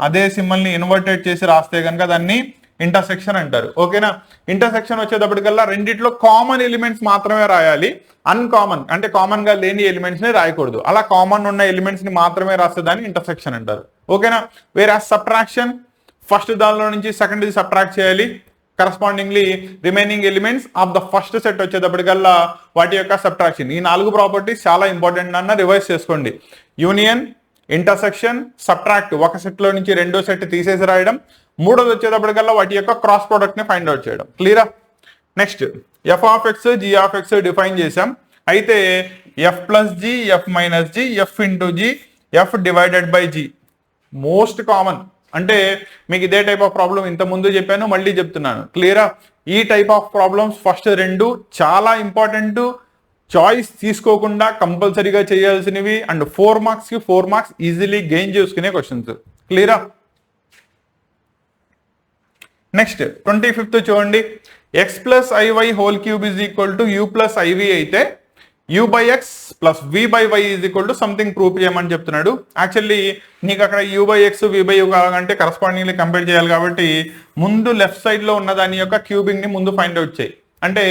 అదే సింబల్ ని ఇన్వర్టెడ్ చేసి రాస్తే కనుక దాన్ని ఇంటర్సెక్షన్ అంటారు. ఓకేనా. ఇంటర్సెక్షన్ వచ్చేటప్పటికల్లా రెండిట్లో కామన్ ఎలిమెంట్స్ మాత్రమే రాయాలి, అన్కామన్ అంటే కామన్ గా లేని ఎలిమెంట్స్ ని రాయకూడదు. అలా కామన్ ఉన్న ఎలిమెంట్స్ ని మాత్రమే రాస్తే దాన్ని ఇంటర్సెక్షన్ అంటారు. ఓకేనా. వేరే సబ్ట్రాక్షన్, ఫస్ట్ దానిలో నుంచి సెకండ్ ది సబ్ట్రాక్ట్ చేయాలి, correspondingly remaining elements of the first set వచ్చేటప్పటికల్లా వాటి యొక్క సబ్ట్రాక్షన్. ఈ 4 ప్రాపర్టీస్ చాలా ఇంపార్టెంట్ అన్న రివైజ్ చేసుకోండి. యూనియన్, ఇంటర్సెక్షన్, సబ్ట్రాక్ట్, ఒక సెట్ లో నుంచి రెండో సెట్ తీసేసి రాయడం, మూడోది వచ్చేటప్పటికల్లా వాటి యొక్క క్రాస్ ప్రోడక్ట్ ని ఫైండ్ అవుట్ చేయడం. క్లియరా. Next F of X, G of X define చేసాం. అయితే F plus G, F minus G, F into G, F divided by G most common. అంటే మీకు ఇదే టైప్ ఆఫ్ ప్రాబ్లం ఇంత ముందు చెప్పాను, మళ్ళీ చెప్తున్నాను. క్లియరా. ఈ టైప్ ఆఫ్ ప్రాబ్లమ్స్ ఫస్ట్ 2 చాలా ఇంపార్టెంట్, చాయిస్ తీసుకోకుండా కంపల్సరీగా చేయాల్సినవి, అండ్ 4 మార్క్స్ కి 4 మార్క్స్ ఈజీలీ గెయిన్ చేసుకునే క్వశ్చన్స్. క్లియరా. నెక్స్ట్ 25th చూడండి. X plus i y whole cube is equal to u plus i v అయితే u by x plus v by y is equal to something prove చేయమని చెప్తున్నాడు. Actually నీకు అక్కడ u by x v by u కావాలంటే correspondingly compare చేయాలి కాబట్టి ముందు left side లో ఉన్న దాని యొక్క క్యూబింగ్ ని ముందు ఫైండ్ అవుట్ చేయి. అంటే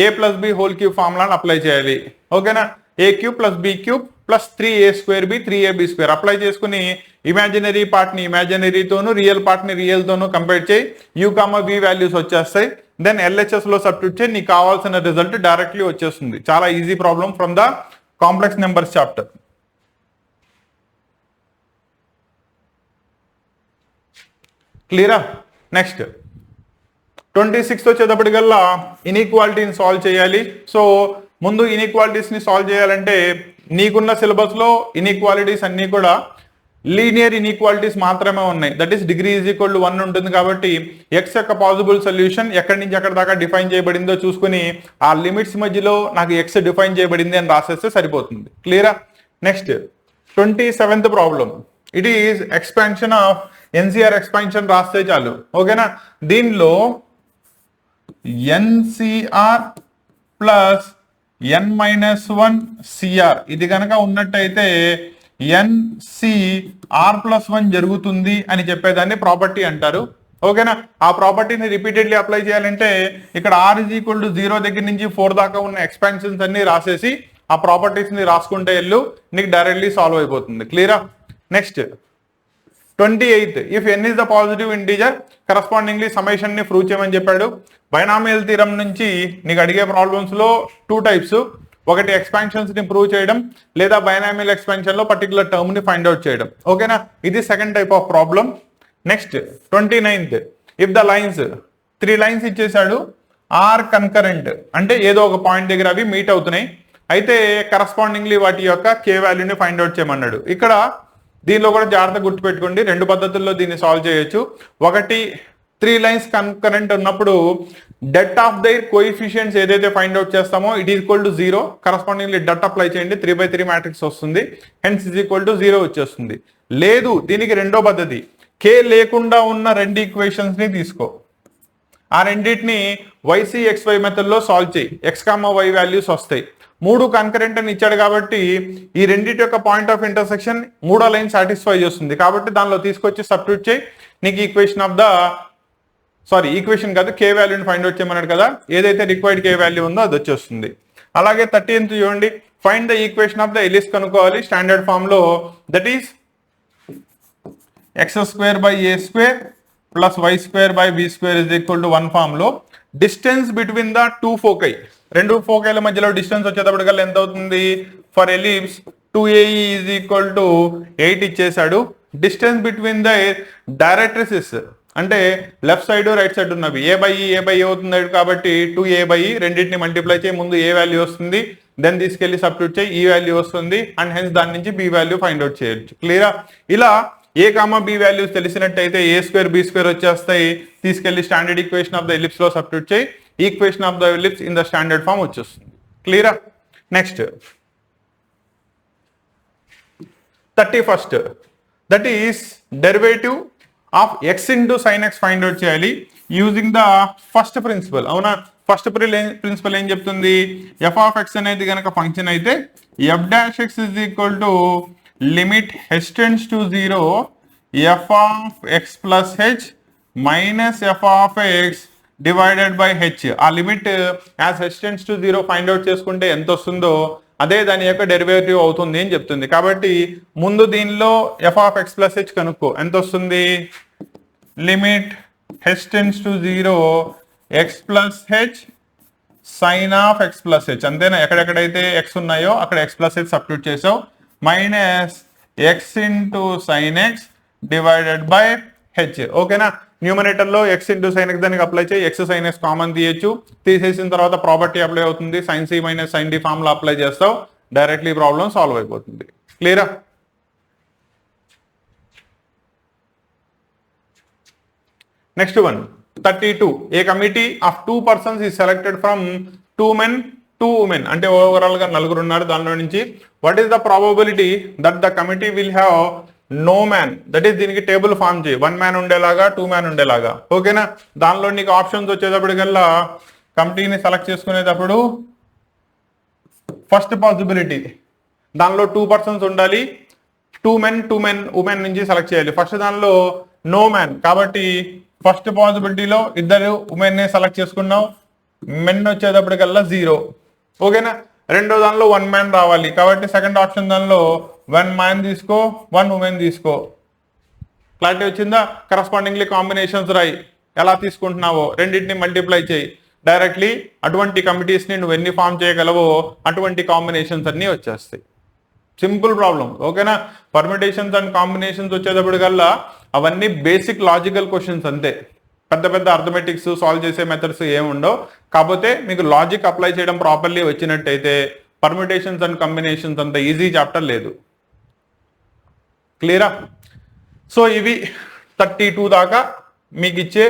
A plus B whole cube ఫార్ములాని అప్లై చేయాలి. ఓకేనా. A cube plus B cube plus 3a square B 3ab square apply చేసుకుని ఇమాజినరీ పార్ట్ ని ఇమాజినరీతోను, రియల్ పార్ట్ ని రియల్ తోను కంపేర్ చేయి. యూ కామా వి వాల్యూస్ వచ్చేస్తాయి. దెన్ ఎల్హెచ్ఎస్ లో సబ్స్టిట్యూట్ చేయి, నీకు కావాల్సిన రిజల్ట్ డైరెక్ట్లీ వచ్చేస్తుంది. చాలా easy problem from the complex numbers chapter. క్లియరా. నెక్స్ట్ 26th వచ్చేటప్పటికల్లా ఇన్ఈక్వాలిటీని సాల్వ్ చేయాలి. సో ముందు ఇన్ఈక్వాలిటీస్ ని సాల్వ్ చేయాలంటే నీకున్న సిలబస్ లో ఇన్ఈక్వాలిటీస్ అన్ని కూడా లీనియర్ ఇన్ఈక్వాలిటీస్ మాత్రమే ఉన్నాయి. That is degree is equal to 1 ఉంటుంది కాబట్టి ఎక్స్ యొక్క పాసిబుల్ సొల్యూషన్ ఎక్కడి నుంచి ఎక్కడి దాకా డిఫైన్ చేయబడిందో చూసుకుని ఆ లిమిట్స్ మధ్యలో నాకు ఎక్స్ డిఫైన్ చేయబడింది అని రాసేస్తే సరిపోతుంది. క్లియరా. Next 27th problem. It is expansion of NCR expansion రాస్తే చాలు. ఓకేనా. దీనిలో ఎన్సిఆర్ ప్లస్ n-1 సిఆర్ ఇది కనుక ఉన్నట్టయితే NCR+1 జరుగుతుంది అని చెప్పేదాన్ని ప్రాపర్టీ అంటారు. ఓకేనా. ఆ ప్రాపర్టీని రిపీటెడ్లీ అప్లై చేయాలంటే ఇక్కడ R is equal to 0 దగ్గర నుంచి 4 దాకా ఉన్న ఎక్స్పాన్షన్స్ అన్ని రాసేసి ఆ ప్రాపర్టీస్ ని రాసుకుంటే వెళ్ళు, నీకు డైరెక్ట్లీ సాల్వ్ అయిపోతుంది. క్లియరా. Next 28th. If n is the positive integer correspondingly summation ని ప్రూవ్ చేయమని చెప్పాడు. బైనామియల్ థీరం నుంచి నీకు అడిగే ప్రాబ్లమ్స్ లో 2 టైప్స్. ఒకటి ఎక్స్పాన్షన్స్ ని ప్రూవ్ చేయడం, లేదా బైనామియల్ ఎక్స్పాన్షన్ లో పర్టికులర్ టర్మ్ ని ఫైండ్ అవుట్ చేయడం. ఓకేనా. ఇది second type of problem. Next 29th. If the lines 3 lines ఇచ్చేసాడు, ఆర్ కన్కరెంట్ అంటే ఏదో ఒక పాయింట్ దగ్గర అవి మీట్ అవుతున్నాయి. అయితే కరస్పాండింగ్లీ వాటి యొక్క కే వాల్యూని ఫైండ్ అవుట్ చేయమన్నాడు. ఇక్కడ దీనిలో కూడా జాగ్రత్త గుర్తుపెట్టుకోండి, 2 పద్ధతుల్లో దీన్ని సాల్వ్ చేయొచ్చు. ఒకటి 3 లైన్స్ కన్కరెంట్ ఉన్నప్పుడు డెట్ ఆఫ్ దైర్ కోఎఫిషియెంట్స్ ఏదైతే ఫైండ్ అవుట్ చేస్తామో it is equal to 0. Correspondingly det apply చేయండి, 3/3 మ్యాట్రిక్స్ వస్తుంది. హెన్స్ ఈజ్ ఈక్వల్ టు 0 వచ్చేస్తుంది. లేదు, దీనికి రెండో పద్ధతి, కే లేకుండా ఉన్న 2 ఈక్వేషన్స్ ని తీసుకో, ఆ రెండింటిని YCXY మెథడ్ లో సాల్వ్ చేయి, x,y వాల్యూస్ వస్తాయి. 3 కన్కరెంట్ అని ఇచ్చాడు కాబట్టి ఈ రెండింటి యొక్క పాయింట్ ఆఫ్ ఇంటర్సెక్షన్ 3వ లైన్ సాటిస్ఫై చేస్తుంది. కాబట్టి దానిలో తీసుకొచ్చి సబ్స్టిట్యూట్ చేయి, నీకు ఈక్వేషన్ కాదు కే వాల్యూని ఫైండ్ అవుట్ చేయమన్నాడు కదా, ఏదైతే రిక్వైర్డ్ కే వాల్యూ ఉందో అది వచ్చేస్తుంది. అలాగే 30th చూడండి. Find the equation of the ellipse కనుక్కోవాలి స్టాండర్డ్ ఫామ్ లో. That is x² plus y² is equal to 1 form లో డిస్టెన్స్ బిట్వీన్ ద 2 ఫోకై, 2 ఫోకైల మధ్యలో డిస్టెన్స్ వచ్చేటప్పటికల్లా ఎంత అవుతుంది? For ellipse 2AE is equal to 8 ఇచ్చేసాడు. డిస్టెన్స్ బిట్వీన్ ద డైరెక్ట్రిసెస్ అంటే లెఫ్ట్ సైడ్ రైట్ సైడ్ ఉన్నవి A/E అవుతుంది కాబట్టి 2A/E రెండింటిని మల్టిప్లై చేయి, ముందు ఏ వాల్యూ వస్తుంది, దెన్ తీసుకెళ్లి సబ్స్టిట్యూట్ చేయి, ఈ వాల్యూ వస్తుంది, అండ్ హెన్స్ దాని నుంచి బి వాల్యూ ఫైండ్ అవుట్ చేయొచ్చు. క్లియరా. ఇలా A, B values తెలిసినట్టయితే A² B² వచ్చేస్తాయి. తీసుకెళ్లి standard equation of the ellipse లో సబ్స్టిట్యూట్ చేయి, equation of the ellipse in the standard form వచ్చేస్తుంది. క్లియరా. Next 31st. That is derivative of x into sin x find out చేయాలి. Using the first principle. అవునా, first principle ఏం చెప్తుంది, F of X అనేది కనుక ఫంక్షన్ అయితే F dash X is equal to limit H tends to zero F of X plus H minus F of X divided by H. ఆ limit as H tends to zero find out చేసుకుంటే ఎంత వస్తుందో అదే దాని యొక్క derivative అవుతుంది అని చెప్తుంది. కాబట్టి ముందు దీనిలో f of X plus h కనుక్కో, ఎంత వస్తుంది, limit H tends to zero x plus h sine of X plus h. అంతేనా, ఎక్కడెక్కడైతే ఎక్స్ ఉన్నాయో అక్కడ ఎక్స్ ప్లస్ హెచ్ సబ్స్టిట్యూట్ చేసావు, minus x into sine x divided by h. ఓకేనా, numerator లో ఎక్స్ ఇంటూ సైన్ ఎక్స్ దానికి apply చేయి, x sine x common తీయచ్చు, తీసేసిన తర్వాత ప్రాపర్టీ అప్లై అవుతుంది, sine c minus sine d formula apply చేస్తావు, డైరెక్ట్లీ ప్రాబ్లం సాల్వ్ అయిపోతుంది. క్లియరా? Next one 32. A committee of 2 persons is selected from 2 men 2 women. అంటే ఓవరాల్ గా నలుగురు ఉన్నారు, దానిలో నుంచి what is the probability that the committee will have no man. That is దీనికి టేబుల్ ఫామ్ చేయి, 1 man ఉండేలాగా 2 men ఉండేలాగా. ఓకేనా, దానిలో నీకు ఆప్షన్స్ వచ్చేటప్పటికల్లా కమిటీని సెలెక్ట్ చేసుకునేటప్పుడు ఫస్ట్ పాసిబిలిటీ దానిలో 2 persons ఉండాలి, 2 men ఉమెన్ నుంచి సెలెక్ట్ చేయాలి. ఫస్ట్ దానిలో నో మ్యాన్ కాబట్టి ఫస్ట్ పాసిబిలిటీలో ఇద్దరు ఉమెన్ ని సెలెక్ట్ చేసుకున్నావు, మెన్ వచ్చేటప్పటికల్లా 0. ఓకేనా, రెండో దానిలో 1 man రావాలి కాబట్టి సెకండ్ ఆప్షన్ దానిలో 1 man తీసుకో, 1 woman తీసుకో. క్లారిటీ వచ్చిందా? కరస్పాండింగ్లీ కాంబినేషన్స్ రాయి, ఎలా తీసుకుంటున్నావో రెండింటిని మల్టిప్లై చేయి, డైరెక్ట్లీ అటువంటి కమిటీస్ ని నువ్వు ఎన్ని ఫామ్ చేయగలవో అటువంటి కాంబినేషన్స్ అన్ని వచ్చేస్తాయి. Simple problem. ఓకేనా, పర్మిటేషన్స్ అండ్ కాంబినేషన్స్ వచ్చేటప్పటికల్లా అవన్నీ బేసిక్ లాజికల్ క్వశ్చన్స్ అంతే, పెద్ద పెద్ద అర్థమెటిక్స్ సాల్వ్ చేసే మెథడ్స్ ఏముండవు. కాకపోతే మీకు లాజిక్ అప్లై చేయడం ప్రాపర్లీ వచ్చినట్టయితే పర్మిటేషన్స్ అండ్ కాంబినేషన్స్ అంత ఈజీ చాప్టర్ లేదు. క్లియరా? సో ఇవి 32 దాకా మీకు ఇచ్చే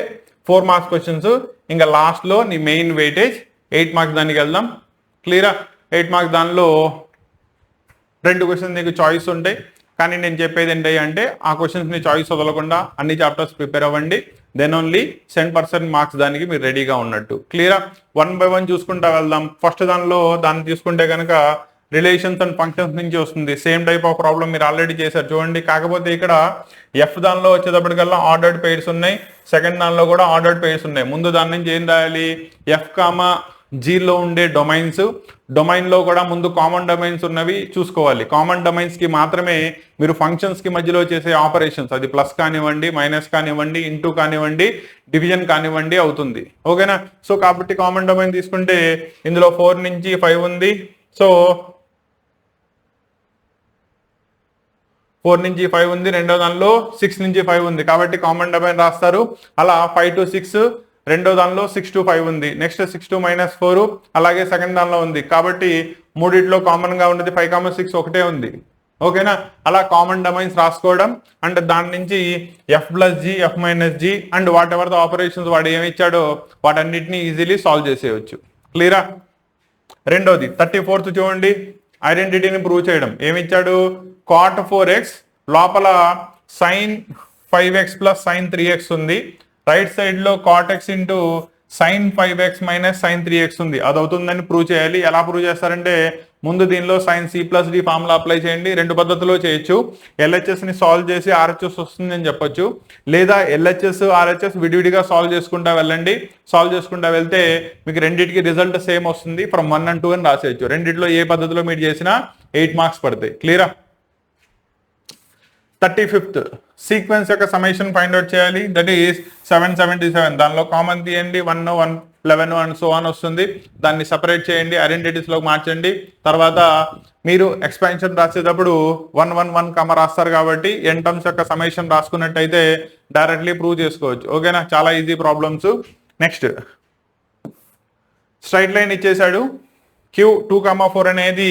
4 marks క్వశ్చన్స్. ఇంకా లాస్ట్లో నీ మెయిన్ వెయిటేజ్ 8 marks దానికి వెళ్దాం. క్లియరా? 8 marks దానిలో 2 క్వశ్చన్స్ నీకు చాయిస్ ఉంటాయి, కానీ నేను చెప్పేది ఏంటి అంటే ఆ క్వశ్చన్స్ని చాయిస్ వదలకుండా అన్ని చాప్టర్స్ ప్రిపేర్ అవ్వండి, దెన్ ఓన్లీ 10% మార్క్స్ దానికి మీరు రెడీగా ఉన్నట్టు. క్లియరా? 1 by 1 చూసుకుంటా వెళ్దాం. ఫస్ట్ దానిలో దాన్ని తీసుకుంటే కనుక రిలేషన్స్ అండ్ ఫంక్షన్స్ నుంచి వస్తుంది. సేమ్ టైప్ ఆఫ్ ప్రాబ్లం మీరు ఆల్రెడీ చేశారు చూడండి, కాకపోతే ఇక్కడ ఎఫ్ దానిలో వచ్చేటప్పటికల్లా ఆర్డర్డ్ పెయిర్స్ ఉన్నాయి, సెకండ్ దానిలో కూడా ఆర్డర్డ్ పెయిర్స్ ఉన్నాయి. ముందు దాని నుంచి ఏం రాయాలి, ఎఫ్ కామా జీలో ఉండే డొమైన్స్, డొమైన్లో కూడా ముందు కామన్ డొమైన్స్ ఉన్నవి చూసుకోవాలి. కామన్ డొమైన్స్కి మాత్రమే మీరు ఫంక్షన్స్కి మధ్యలో చేసే ఆపరేషన్స్, అది ప్లస్ కానివ్వండి, మైనస్ కానివ్వండి, ఇంటూ కానివ్వండి, డివిజన్ కానివ్వండి అవుతుంది. ఓకేనా, సో కాబట్టి కామన్ డొమైన్ తీసుకుంటే ఇందులో 4 నుంచి 5 ఉంది, సో 4 నుంచి 5 ఉంది, రెండో దానిలో 6 నుంచి 5 ఉంది కాబట్టి కామన్ డొమైన్ రాస్తారు. అలా 5 to 6, రెండో దానిలో 6 to 5 ఉంది, నెక్స్ట్ 6 to -4 అలాగే సెకండ్ దానిలో ఉంది. కాబట్టి మూడిట్లో కామన్ గా ఉన్నది 5, 6 ఒకటే ఉంది. ఓకేనా, అలా కామన్ డొమైన్స్ రాసుకోవడం అండ్ దాని నుంచి F plus G, F minus G and what ever the operations వాడు ఏమి ఇచ్చాడో వాటన్నిటిని ఈజీలీ సాల్వ్ చేసేయచ్చు. క్లియరా? రెండోది 34th చూడండి, ఐడెంటిటీని ప్రూవ్ చేయడం. ఏమిచ్చాడు, cot 4x లోపల sin 5x plus sin 3x ఉంది, రైట్ సైడ్ లో cot x into sin 5x minus sin 3x ఉంది. అది అవుతుందని ప్రూవ్ చేయాలి. ఎలా ప్రూవ్ చేస్తారంటే ముందు దీనిలో sin c plus d formula apply చేయండి. 2 పద్ధతిలో చేయొచ్చు. LHS ని సాల్వ్ చేసి RHS వస్తుందని చెప్పొచ్చు, లేదా LHS RHS విడివిడిగా సాల్వ్ చేసుకుంటా వెళ్ళండి. సాల్వ్ చేసుకుంటా వెళ్తే మీకు రెండింటికి రిజల్ట్ సేమ్ వస్తుంది. ఫ్రమ్ 1 and 2 అని రాసేయచ్చు. రెండిట్లో ఏ పద్ధతిలో మీరు చేసినా 8 మార్క్స్ పడతాయి. క్లియరా? 35th సీక్వెన్స్ యొక్క సమ్మేషన్ ఫైండ్ అవుట్ చేయాలి. That is 777. దానిలో కామన్ తీయండి, 1, 1, 11 అండ్ సో ఆన్ వస్తుంది. దాన్ని సపరేట్ చేయండి, ఐడెంటిటీస్లోకి మార్చండి. తర్వాత మీరు ఎక్స్పాన్షన్ రాసేటప్పుడు 1, 1, 1 కమ రాస్తారు కాబట్టి n టర్మ్స్ యొక్క సమ్మేషన్ రాసుకున్నట్టయితే డైరెక్ట్లీ ప్రూవ్ చేసుకోవచ్చు. ఓకేనా, చాలా easy problems. Next straight line ఇచ్చేసాడు. Q 2, 4 అనేది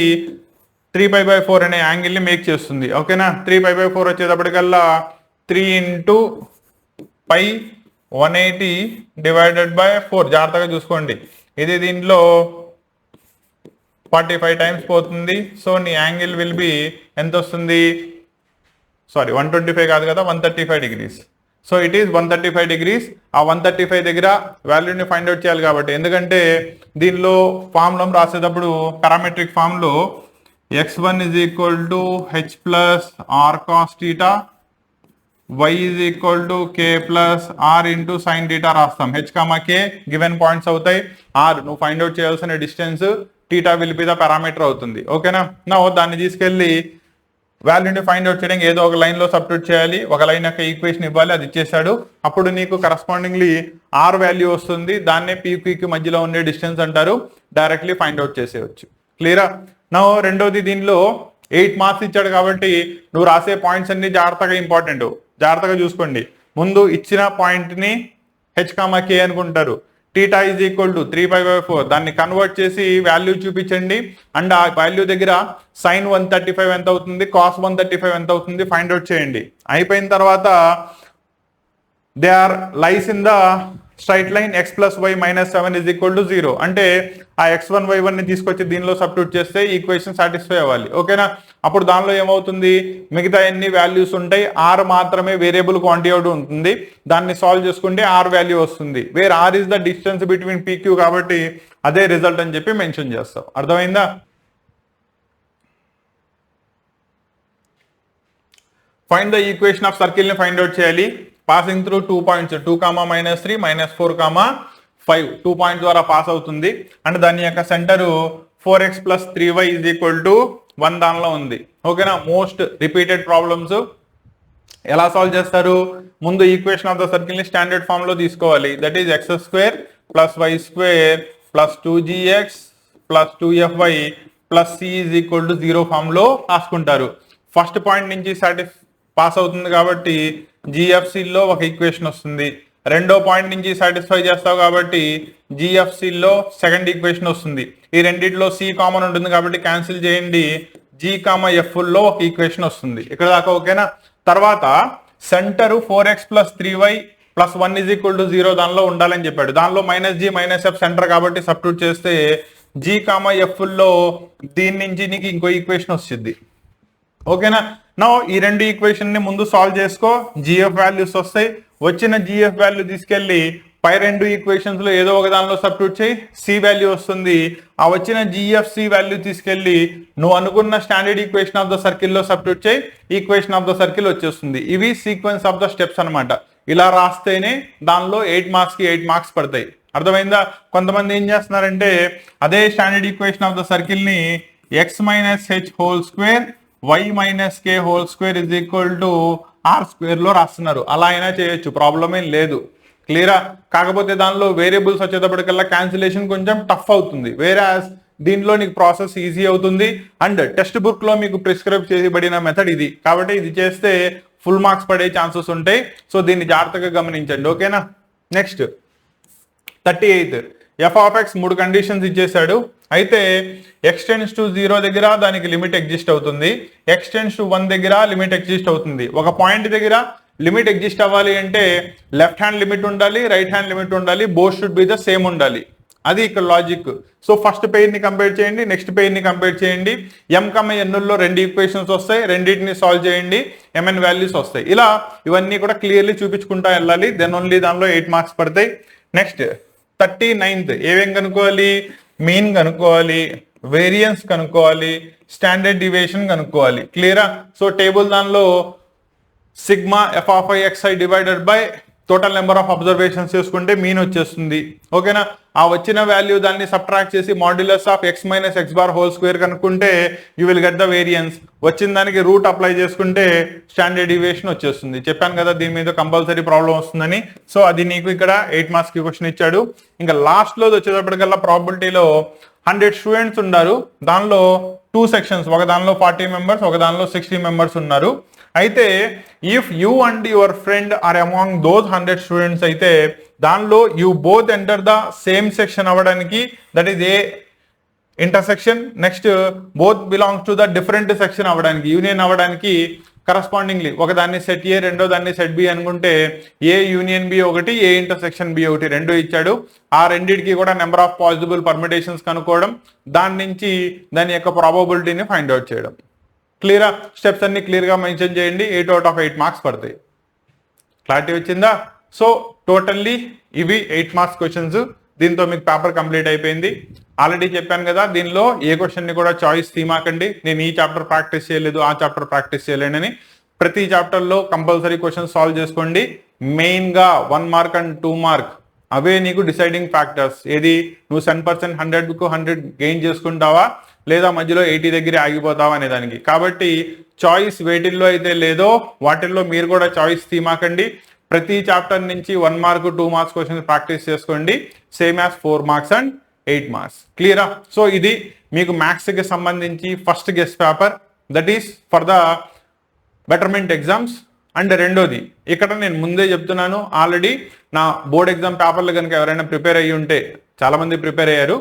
3π/4 అనే యాంగిల్ని మేక్ చేస్తుంది. ఓకేనా, 3π/4 వచ్చేటప్పటికల్లా 3 into π 180 డివైడెడ్ బై 4. జాగ్రత్తగా చూసుకోండి, ఇది దీంట్లో 45 టైమ్స్ పోతుంది. సో నీ యాంగిల్ విల్ బి ఎంత వస్తుంది, సారీ 125 కాదు కదా, 135 degrees. So it is 135 degrees. ఆ 135 దగ్గర వాల్యూని ఫైండ్ అవుట్ చేయాలి కాబట్టి, ఎందుకంటే దీనిలో ఫార్ములా రాసేటప్పుడు పారామెట్రిక్ ఫామ్లో x1 is equal to h plus r cos theta, y is equal to k plus r into sin theta రాస్తాం. h, k గివెన్ పాయింట్స్ అవుతాయి. r నువ్వు ఫైండ్ అవుట్ చేయాల్సిన distance, theta will be the parameter అవుతుంది. ఓకేనా? నా దాన్ని తీసుకెళ్ళి వాల్యూని ఫైండ్ అవుట్ చేయడానికి ఏదో ఒక లైన్లో సబ్స్టిట్యూట్ చేయాలి, ఒక లైన్ యొక్క ఈక్వేషన్ ఇవ్వాలి, అది ఇచ్చేసాడు. అప్పుడు నీకు కరస్పాండింగ్లీ ఆర్ వాల్యూ వస్తుంది. దాన్నే పీక్యూకి మధ్యలో ఉండే డిస్టెన్స్ అంటారు. డైరెక్ట్లీ ఫైండ్ అవుట్ చేసేయచ్చు. క్లియరా? నా రెండోది, దీనిలో 8 మార్క్స్ ఇచ్చాడు కాబట్టి నువ్వు రాసే పాయింట్స్ అన్ని జాగ్రత్తగా ఇంపార్టెంట్, జాగ్రత్తగా చూసుకోండి. ముందు ఇచ్చిన పాయింట్ని h, k అనుకుంటారు. టీటా ఈజ్ ఈక్వల్ టు 3π/4, దాన్ని కన్వర్ట్ చేసి వాల్యూ చూపించండి. అండ్ ఆ వాల్యూ దగ్గర సైన్ 135 ఎంత అవుతుంది, కాస్ 135 ఎంత అవుతుంది ఫైండ్ అవుట్ చేయండి. అయిపోయిన తర్వాత they are lies in the straight line x + y - 7 = 0. అంటే ఆ x1 y1 ని తీసుకొచ్చి దీనిలో సబ్స్టిట్యూట్ చేస్తే ఈక్వేషన్ సాటిస్ఫై అవ్వాలి. ఓకేనా? అప్పుడు దానిలో ఏమవుతుంది, మిగతా ఎన్ని వాల్యూస్ ఉంటాయి, r మాత్రమే వేరియబుల్ క్వాంటిటీ అవుట్ ఉంటుంది. దాన్ని సాల్వ్ చేసుకుంటే r వాల్యూ వస్తుంది. Where r is the distance between pq కాబట్టి అదే రిజల్ట్ అని చెప్పి మెన్షన్ చేస్తాం. అర్థమైందా? Find the equation of circle ని ఫైండ్ అవుట్ చేయాలి. పాసింగ్ త్రూ 2 పాయింట్స్ 2, -3, -4, 5 2 పాయింట్స్ ద్వారా పాస్ అవుతుంది. అండ్ దాని యొక్క సెంటర్ 4x + 3y = 1 దానిలో ఉంది. ఓకేనా? మోస్ట్ రిపీటెడ్ ప్రాబ్లమ్స్ ఎలా సాల్వ్ చేస్తారు, ముందు ఈక్వేషన్ ఆఫ్ ద సర్కిల్ ని స్టాండర్డ్ ఫామ్ లో తీసుకోవాలి. That is x² + y² + 2gx + 2fy + c = 0 form లో రాసుకుంటారు. ఫస్ట్ పాయింట్ నుంచి పాస్ అవుతుంది కాబట్టి జిఎఫ్సిలో ఒక ఈక్వేషన్ వస్తుంది. రెండో పాయింట్ నుంచి సాటిస్ఫై చేస్తావు కాబట్టి జిఎఫ్సిలో సెకండ్ ఈక్వేషన్ వస్తుంది. ఈ రెండిట్లో సి కామన్ ఉంటుంది కాబట్టి క్యాన్సిల్ చేయండి. జి, ఎఫ్ లో ఒక ఈక్వేషన్ వస్తుంది. ఇక్కడ దాకా ఓకేనా? తర్వాత సెంటర్ 4x + 3y + 1 = 0 దానిలో ఉండాలని చెప్పాడు. దానిలో -g - f సెంటర్ కాబట్టి సబ్స్టిట్యూట్ చేస్తే జి, ఎఫ్ లో దీని నుంచి నీకు ఇంకో ఈక్వేషన్ వస్తుంది. ఓకేనా? నా ఈ రెండు ఈక్వేషన్ ని ముందు సాల్వ్ చేసుకో, జిఎఫ్ వాల్యూస్ వస్తాయి. వచ్చిన జిఎఫ్ వాల్యూ తీసుకెళ్లి పై రెండు ఈక్వేషన్స్ లో ఏదో ఒక దానిలో సబ్స్టిట్యూట్ చేయి, సి వాల్యూ వస్తుంది. ఆ వచ్చిన జిఎఫ్ సి వాల్యూ తీసుకెళ్లి నువ్వు అనుకున్న standard equation of the circle లో సబ్స్టిట్యూట్ చేయి, ఈక్వేషన్ ఆఫ్ ద సర్కిల్ వచ్చేస్తుంది. ఇవి సీక్వెన్స్ ఆఫ్ ద స్టెప్స్ అనమాట. ఇలా రాస్తేనే దానిలో 8 మార్క్స్ కి 8 మార్క్స్ పడతాయి. అర్థమైందా? కొంతమంది ఏం చేస్తున్నారంటే అదే standard equation of the circle ని x - h² y - k² = r² లో రాస్తున్నారు. అలా అయినా చేయొచ్చు, ప్రాబ్లం ఏం లేదు. క్లియరా? కాకపోతే దానిలో వేరియబుల్స్ వచ్చేటప్పటికల్లా క్యాన్సిలేషన్ కొంచెం టఫ్ అవుతుంది. వేరాస్ దీనిలో నీకు ప్రాసెస్ ఈజీ అవుతుంది. అండ్ టెక్స్ట్ బుక్ లో మీకు ప్రిస్క్రైబ్ చేయబడిన మెథడ్ ఇది కాబట్టి ఇది చేస్తే ఫుల్ మార్క్స్ పడే ఛాన్సెస్ ఉంటాయి. సో దీన్ని జాగ్రత్తగా గమనించండి. ఓకేనా? నెక్స్ట్ 38 f(x) 3 కండిషన్స్ ఇచ్చేసాడు. అయితే x → 0 దగ్గర దానికి లిమిట్ ఎగ్జిస్ట్ అవుతుంది, x → 1 దగ్గర లిమిట్ ఎగ్జిస్ట్ అవుతుంది. ఒక పాయింట్ దగ్గర లిమిట్ ఎగ్జిస్ట్ అవ్వాలి అంటే లెఫ్ట్ హ్యాండ్ లిమిట్ ఉండాలి, రైట్ హ్యాండ్ లిమిట్ ఉండాలి, both should be the same ఉండాలి. అది ఇక్కడ లాజిక్. సో ఫస్ట్ పెయిర్ ని కంపేర్ చేయండి, నెక్స్ట్ పెయిర్ ని కంపేర్ చేయండి. m, n లో 2 ఈక్వేషన్స్ వస్తాయి, రెండింటిని సాల్వ్ చేయండి, mn వాల్యూస్ వస్తాయి. ఇలా ఇవన్నీ కూడా క్లియర్లీ చూపించుకుంటా వెళ్ళాలి. దెన్ ఓన్లీ దానిలో 8 మార్క్స్ పడతాయి. నెక్స్ట్ 39th ఏమేం కనుక్కోవాలి, మీన్ కనుక్కోవాలి, వేరియన్స్ కనుక్కోవాలి, స్టాండర్డ్ డివియేషన్ కనుక్కోవాలి. క్లియరా? సో టేబుల్ దానిలో sigma f(xi) / total number of observations చేసుకుంటే మీన్ వచ్చేస్తుంది. ఓకేనా? ఆ వచ్చిన వాల్యూ దాన్ని సబ్ట్రాక్ట్ చేసి మాడ్యులస్ ఆఫ్ x - x² కనుక్కుంటే you will get the variance. వచ్చిన దానికి రూట్ అప్లై చేసుకుంటే స్టాండర్డ్ డివియేషన్ వచ్చేస్తుంది. చెప్పాను కదా దీని మీద కంపల్సరీ ప్రాబ్లం వస్తుందని. సో అది నీకు ఇక్కడ 8 మార్క్స్ కి క్వశ్చన్ ఇచ్చాడు. ఇంకా లాస్ట్ లో వచ్చేటప్పటికల్లా ప్రాబిలిటీలో 100 స్టూడెంట్స్ ఉన్నారు. దానిలో 2 సెక్షన్స్, ఒక దానిలో 40 మెంబర్స్, ఒక దానిలో 60 మెంబర్స్ ఉన్నారు. అయితే if you and your friend are among those 100 students అయితే దానిలో you both enter the same section అవ్వడానికి, that is a intersection. Next both belongs to the different section అవ్వడానికి, యూనియన్ అవ్వడానికి కరస్పాండింగ్లీ ఒక దాన్ని సెట్ ఏ, రెండో దాన్ని సెట్ బి అనుకుంటే ఏ యూనియన్ బి ఒకటి, ఏ ఇంటర్సెక్షన్ బి ఒకటి, రెండు ఇచ్చాడు. ఆ రెండింటికి కూడా నెంబర్ ఆఫ్ పాసిబుల్ పర్మిటేషన్స్ కనుక్కోవడం, దాని నుంచి దాని యొక్క ప్రాబబిలిటీని ఫైండ్ అవుట్ చేయడం. క్లియరా? స్టెప్స్ అన్ని క్లియర్ గా మెన్షన్ చేయండి. 8 out of 8 మార్క్స్ పడతాయి. క్లారిటీ వచ్చిందా? సో టోటల్లీ ఇవి 8 మార్క్స్ క్వశ్చన్స్. దీంతో మీకు పేపర్ కంప్లీట్ అయిపోయింది. ఆల్రెడీ చెప్పాను కదా, దీనిలో ఏ క్వశ్చన్ ని కూడా చాయిస్ తీమాకండి. నేను ఈ చాప్టర్ ప్రాక్టీస్ చేయలేదు, ఆ చాప్టర్ ప్రాక్టీస్ చేయలేనని. ప్రతి చాప్టర్ లో కంపల్సరీ క్వశ్చన్ సాల్వ్ చేసుకోండి. మెయిన్ గా 1 మార్క్ అండ్ 2 మార్క్ అవే నీకు డిసైడింగ్ ఫ్యాక్టర్స్. ఏది, నువ్వు 10% 100కు 100 గెయిన్ చేసుకుంటావా లేదా మధ్యలో 80 దగ్గర ఆగిపోతావా అనే దానికి. కాబట్టి చాయిస్ వేటిల్లో అయితే లేదో వాటిల్లో మీరు కూడా చాయిస్ తీమాకండి. ప్రతి చాప్టర్ నుంచి 1 మార్క్ 2 మార్క్స్ క్వశ్చన్స్ ప్రాక్టీస్ చేసుకోండి. Same as 4 marks and 8 marks. క్లియరా? సో ఇది మీకు మ్యాథ్స్ కి సంబంధించి first guess paper, that is for the betterment exams. And రెండోది, ఇక్కడ నేను ముందే చెప్తున్నాను, ఆల్రెడీ నా బోర్డ్ ఎగ్జామ్ పేపర్లు కనుక ఎవరైనా ప్రిపేర్ అయ్యి ఉంటే, చాలా మంది ప్రిపేర్ అయ్యారు,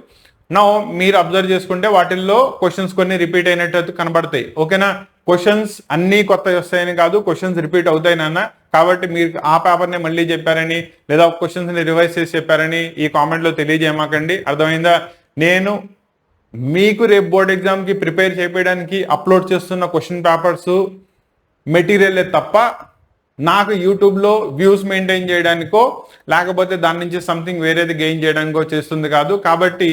నా మీరు అబ్జర్వ్ చేసుకుంటే వాటిల్లో క్వశ్చన్స్ కొన్ని రిపీట్ అయినట్టు కనబడతాయి. ఓకేనా? క్వశ్చన్స్ అన్ని కొత్త వస్తాయని కాదు, క్వశ్చన్స్ రిపీట్ అవుతాయి నాన్న. కాబట్టి మీరు ఆ పేపర్ని మళ్ళీ చెప్పారని లేదా క్వశ్చన్స్ ని రివైజ్ చేసి చెప్పారని ఈ కామెంట్లో తెలియజేయమాకండి. అర్థమైందా? నేను మీకు రేపు బోర్డ్ ఎగ్జామ్ కి ప్రిపేర్ చేయడానికి అప్లోడ్ చేస్తున్న క్వశ్చన్ పేపర్స్ మెటీరియల్ తప్ప నాకు యూట్యూబ్లో వ్యూస్ మెయింటైన్ చేయడానికో లేకపోతే దాని నుంచి సంథింగ్ వేరేది గెయిన్ చేయడానికో చేస్తుంది కాదు. కాబట్టి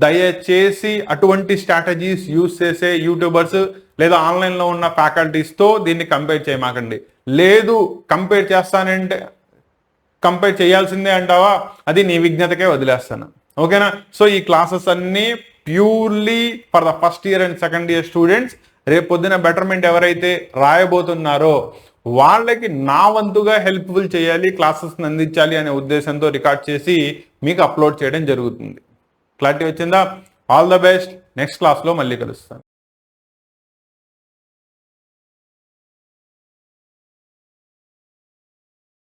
దయచేసి అటువంటి స్ట్రాటజీస్ యూస్ చేసే యూట్యూబర్స్ లేదా ఆన్లైన్లో ఉన్న ఫ్యాకల్టీస్తో దీన్ని కంపేర్ చేయమాకండి. లేదు కంపేర్ చేస్తానంటే కంపేర్ చేయాల్సిందే అంటావా, అది నీ విజ్ఞతకే వదిలేస్తాను. ఓకేనా? సో ఈ క్లాసెస్ అన్నీ purely for the first year and second year students. రేపు పొద్దున బెటర్మెంట్ ఎవరైతే రాయబోతున్నారో వాళ్ళకి నా వంతుగా హెల్ప్ఫుల్ చేయాలి, క్లాసెస్ని అందించాలి అనే ఉద్దేశంతో రికార్డ్ చేసి మీకు అప్లోడ్ చేయడం జరుగుతుంది. క్లారిటీ వచ్చిందా? All the best. నెక్స్ట్ క్లాస్లో మళ్ళీ కలుస్తాను.